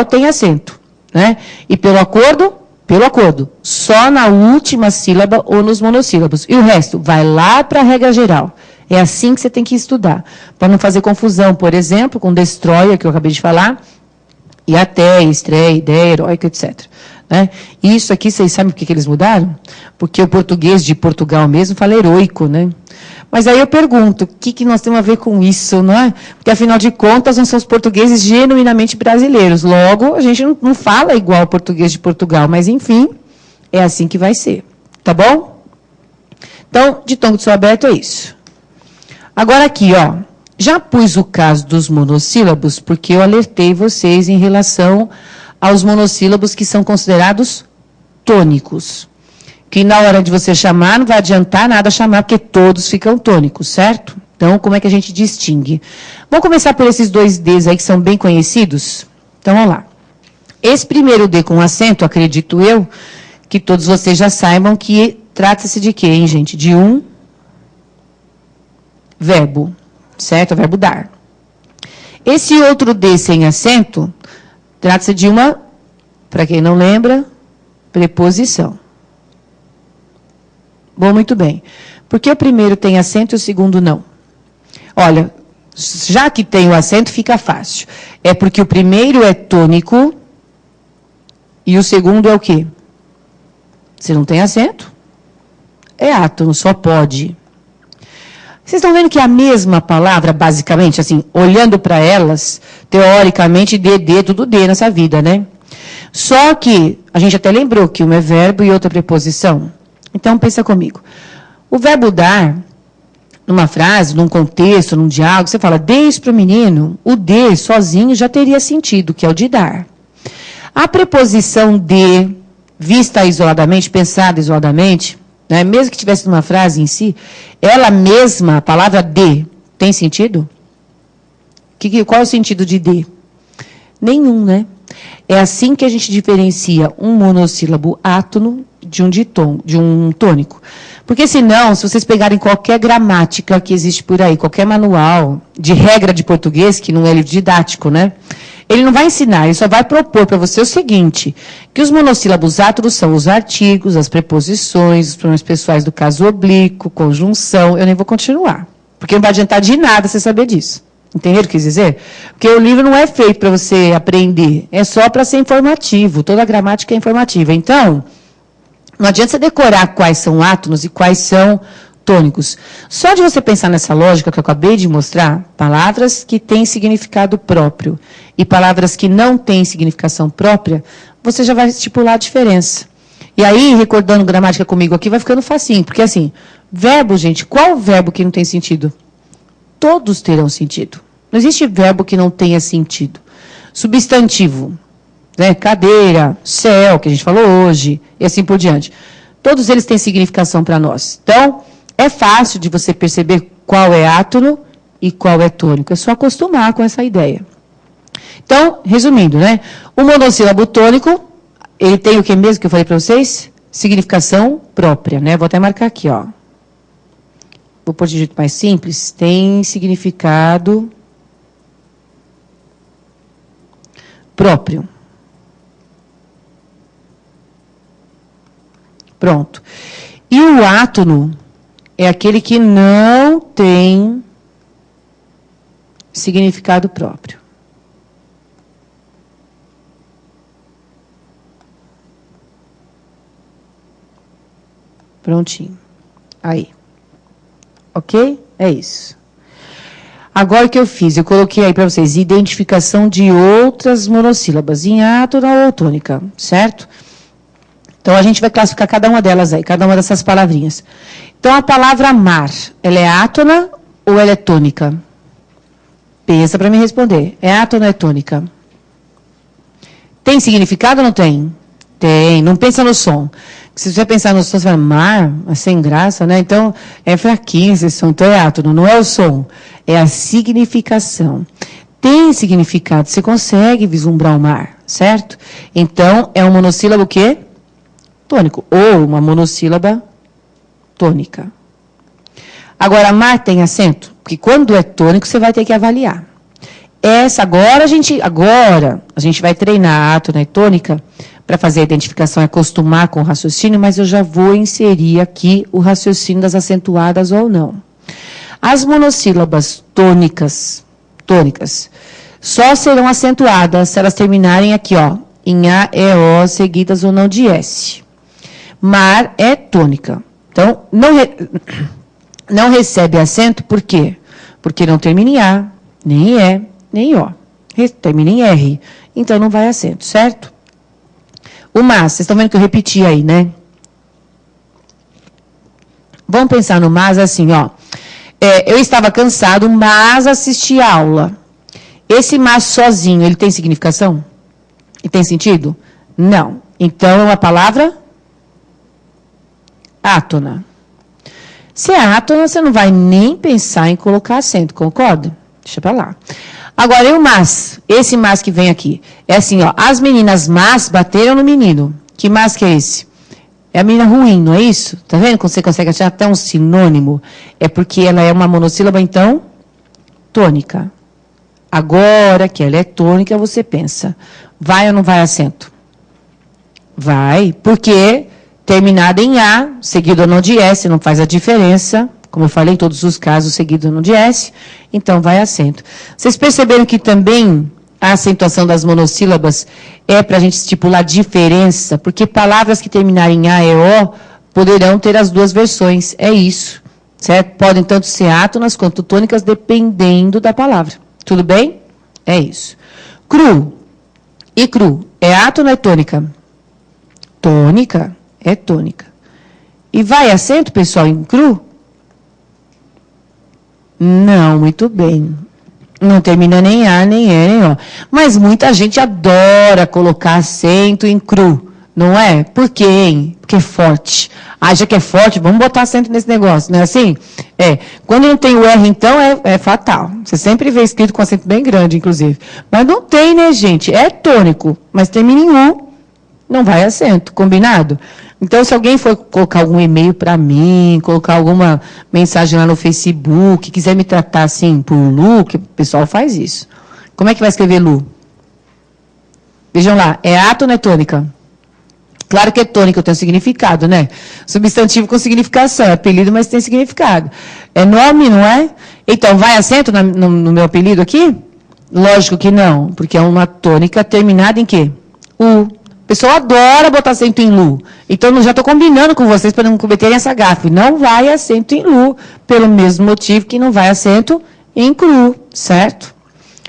tem acento, né? E pelo acordo, só na última sílaba ou nos monossílabos. E o resto, vai lá para a regra geral. É assim que você tem que estudar. Para não fazer confusão, por exemplo, com destroyer, que eu acabei de falar, e até, estreia, ideia, heróica, etc. Né? Isso aqui, vocês sabem por que eles mudaram? Porque o português de Portugal mesmo fala heróico, né? Mas aí eu pergunto, o que nós temos a ver com isso, não é? Porque, afinal de contas, nós somos portugueses genuinamente brasileiros. Logo, a gente não fala igual ao português de Portugal, mas, enfim, é assim que vai ser. Tá bom? Então, ditongo de som aberto é isso. Agora aqui, ó. Já pus o caso dos monossílabos, porque eu alertei vocês em relação aos monossílabos que são considerados tônicos. Que na hora de você chamar, não vai adiantar nada chamar, porque todos ficam tônicos, certo? Então, como é que a gente distingue? Vamos começar por esses dois Ds aí que são bem conhecidos? Então, vamos lá. Esse primeiro D com acento, acredito eu, que todos vocês já saibam que trata-se de quê, hein, gente? De um verbo, certo? O verbo dar. Esse outro D sem acento, trata-se de uma, para quem não lembra, preposição. Bom, muito bem. Por que o primeiro tem acento e o segundo não? Olha, já que tem o acento, fica fácil. É porque o primeiro é tônico e o segundo é o quê? Se não tem acento, é átono, só pode. Vocês estão vendo que é a mesma palavra, basicamente, assim, olhando para elas, teoricamente, D, tudo D nessa vida, né? Só que a gente até lembrou que uma é verbo e outra preposição. Então, pensa comigo. O verbo dar, numa frase, num contexto, num diálogo, você fala, dê isso para o menino, o D sozinho já teria sentido, que é o de dar. A preposição de, vista isoladamente, pensada isoladamente, né, mesmo que tivesse numa frase em si, ela mesma, a palavra de, tem sentido? Qual é o sentido de? Nenhum, né? É assim que a gente diferencia um monossílabo átono de um tônico. Porque senão, se vocês pegarem qualquer gramática que existe por aí, qualquer manual de regra de português, que não é livro didático, né? Ele não vai ensinar, ele só vai propor para você o seguinte, que os monossílabos átonos são os artigos, as preposições, os pronomes pessoais do caso oblíquo, conjunção, eu nem vou continuar. Porque não vai adiantar de nada você saber disso. Entenderam o que quis dizer? Porque o livro não é feito para você aprender, é só para ser informativo, toda a gramática é informativa. Então, não adianta você decorar quais são átonos e quais são tônicos. Só de você pensar nessa lógica que eu acabei de mostrar, palavras que têm significado próprio e palavras que não têm significação própria, você já vai estipular a diferença. E aí, recordando gramática comigo aqui, vai ficando facinho, porque assim, verbo, gente, qual verbo que não tem sentido? Todos terão sentido. Não existe verbo que não tenha sentido. Substantivo, né? Cadeira, céu, que a gente falou hoje, e assim por diante. Todos eles têm significação para nós. Então, é fácil de você perceber qual é átono e qual é tônico. É só acostumar com essa ideia. Então, resumindo, né? O monossílabo tônico, ele tem o que mesmo que eu falei para vocês? Significação própria, né? Vou até marcar aqui, ó. Vou pôr de jeito mais simples, tem significado próprio. Pronto. E o átono é aquele que não tem significado próprio. Prontinho. Aí. Ok? É isso. Agora o que eu fiz? Eu coloquei aí para vocês identificação de outras monossílabas em átona ou tônica, certo? Então a gente vai classificar cada uma delas aí, cada uma dessas palavrinhas. Então a palavra mar, ela é átona ou ela é tônica? Pensa para me responder. É átona ou é tônica? Tem significado ou não tem? Tem. Não pensa no som. Se você pensar no som, você fala, mar, é sem graça, né? Então, é fraquinho esse som. Então, é átono, não é o som. É a significação. Tem significado, você consegue vislumbrar o mar, certo? Então, é um monossílabo o quê? Tônico. Ou uma monossílaba tônica. Agora, mar tem acento? Porque quando é tônico, você vai ter que avaliar. Agora a gente vai treinar a átona e tônica para fazer a identificação e acostumar com o raciocínio, mas eu já vou inserir aqui o raciocínio das acentuadas ou não. As monossílabas tônicas, só serão acentuadas se elas terminarem aqui, ó, em A, E, O, seguidas ou não de S. Mar é tônica. Então, não recebe acento, por quê? Porque não termina em A, nem em E, nem em O. Termina em R. Então, não vai acento, certo? O mas, vocês estão vendo que eu repeti aí, né? Vamos pensar no mas assim, ó. Eu estava cansado, mas assisti a aula. Esse mas sozinho, ele tem significação? E tem sentido? Não. Então, é uma palavra átona. Se é átona, você não vai nem pensar em colocar acento, concorda? Deixa pra lá. Agora, e o mas? Esse mas que vem aqui. É assim, ó. As meninas mas bateram no menino. Que mas que é esse? É a menina ruim, não é isso? Tá vendo? Quando você consegue achar até um sinônimo, é porque ela é uma monossílaba, então, tônica. Agora que ela é tônica, você pensa, vai ou não vai acento? Vai, porque terminada em A, seguido ou não de S, não faz a diferença. Como eu falei, em todos os casos, seguido ou não de S, então vai acento. Vocês perceberam que também a acentuação das monossílabas é para a gente estipular diferença, porque palavras que terminarem em A e O poderão ter as duas versões. É isso, certo? Podem tanto ser átonas quanto tônicas, dependendo da palavra. Tudo bem? É isso. Cru. E cru, é átona ou é tônica? Tônica, é tônica. E vai acento, pessoal, em cru? Não, muito bem. Não termina nem A, nem E, nem O. Mas muita gente adora colocar acento em cru, não é? Por quê, hein? Porque é forte. Ah, já que é forte, vamos botar acento nesse negócio, não é assim? É. Quando não tem o R, então, é fatal. Você sempre vê escrito com acento bem grande, inclusive. Mas não tem, né, gente? É tônico, mas termina em U, não vai acento, combinado? Então, se alguém for colocar algum e-mail para mim, colocar alguma mensagem lá no Facebook, quiser me tratar assim por Lu, que o pessoal faz isso. Como é que vai escrever Lu? Vejam lá, é ato ou não é tônica? Claro que é tônica, tem um significado, né? Substantivo com significação, é apelido, mas tem significado. É nome, não é? Então, vai acento no meu apelido aqui? Lógico que não, porque é uma tônica terminada em quê? U. O pessoal adora botar acento em Lu. Então, eu já estou combinando com vocês para não cometerem essa gafe. Não vai acento em Lu, pelo mesmo motivo que não vai acento em cru, certo?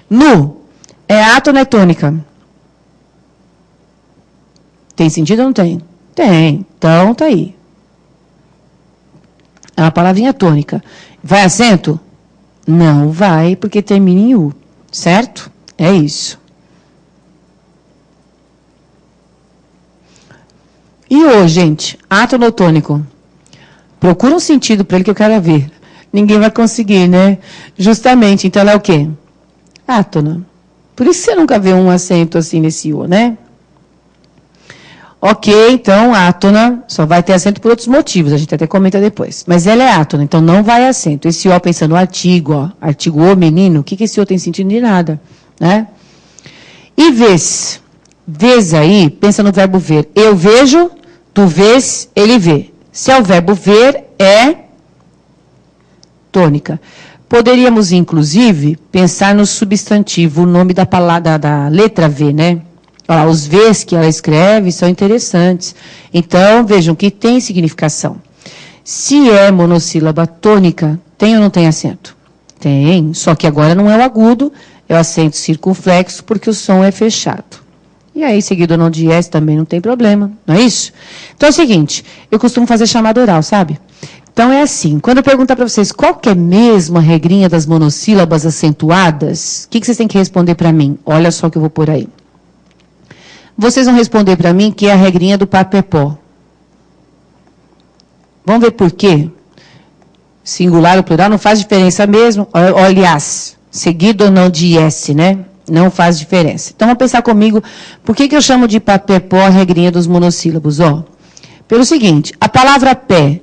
Nu, é ato ou não é tônica? Tem sentido ou não tem? Tem. Então, tá aí. É uma palavrinha tônica. Vai acento? Não vai, porque termina em U, certo? É isso. E O, gente, átono tônico. Procura um sentido para ele que eu quero ver. Ninguém vai conseguir, né? Justamente, então ela é o quê? Átona. Por isso você nunca vê um acento assim nesse O, né? Ok, então, átona só vai ter acento por outros motivos, a gente até comenta depois. Mas ela é átona, então não vai acento. Esse O pensando no artigo, ó, artigo O, menino, o que esse O tem sentido de nada, né? E vês. Vês aí, pensa no verbo ver. Eu vejo, tu vês, ele vê. Se é o verbo ver, é tônica. Poderíamos, inclusive, pensar no substantivo, o nome da palavra, da letra V, né? Olha, os Vs que ela escreve são interessantes. Então, vejam que tem significação. Se é monossílaba tônica, tem ou não tem acento? Tem, só que agora não é o agudo, é o acento circunflexo, porque o som é fechado. E aí, seguido ou não de S, também não tem problema, não é isso? Então, é o seguinte, eu costumo fazer chamada oral, sabe? Então, é assim, quando eu perguntar para vocês qual que é mesmo a regrinha das monossílabas acentuadas, o que vocês têm que responder para mim? Olha só o que eu vou pôr aí. Vocês vão responder para mim que é a regrinha do papepó. Vamos ver por quê? Singular ou plural não faz diferença mesmo. Aliás, seguido ou não de S, né? Não faz diferença. Então, vamos pensar comigo, por que eu chamo de papepó a regrinha dos monossílabos? Ó, pelo seguinte, a palavra pé,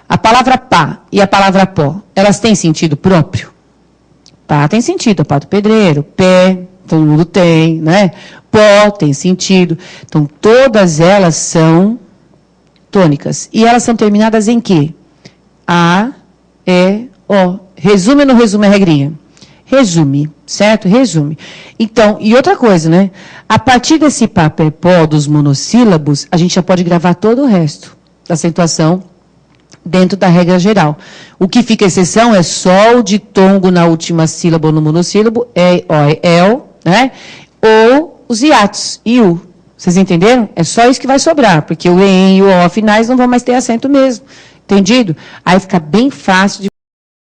a palavra pá e a palavra pó, elas têm sentido próprio? Pá tem sentido, é pá do pedreiro, pé, todo mundo tem, né? Pó tem sentido. Então, todas elas são tônicas. E elas são terminadas em quê? A, E, O. Resume ou não resume a regrinha? Resume, certo? Resume. Então, e outra coisa, né? A partir desse papepó dos monossílabos, a gente já pode gravar todo o resto da acentuação dentro da regra geral. O que fica exceção é só o ditongo na última sílaba ou no monossílabo, E, O, El, né? Ou os hiatos, IU. Vocês entenderam? É só isso que vai sobrar, porque o E e o O finais não vão mais ter acento mesmo. Entendido? Aí fica bem fácil de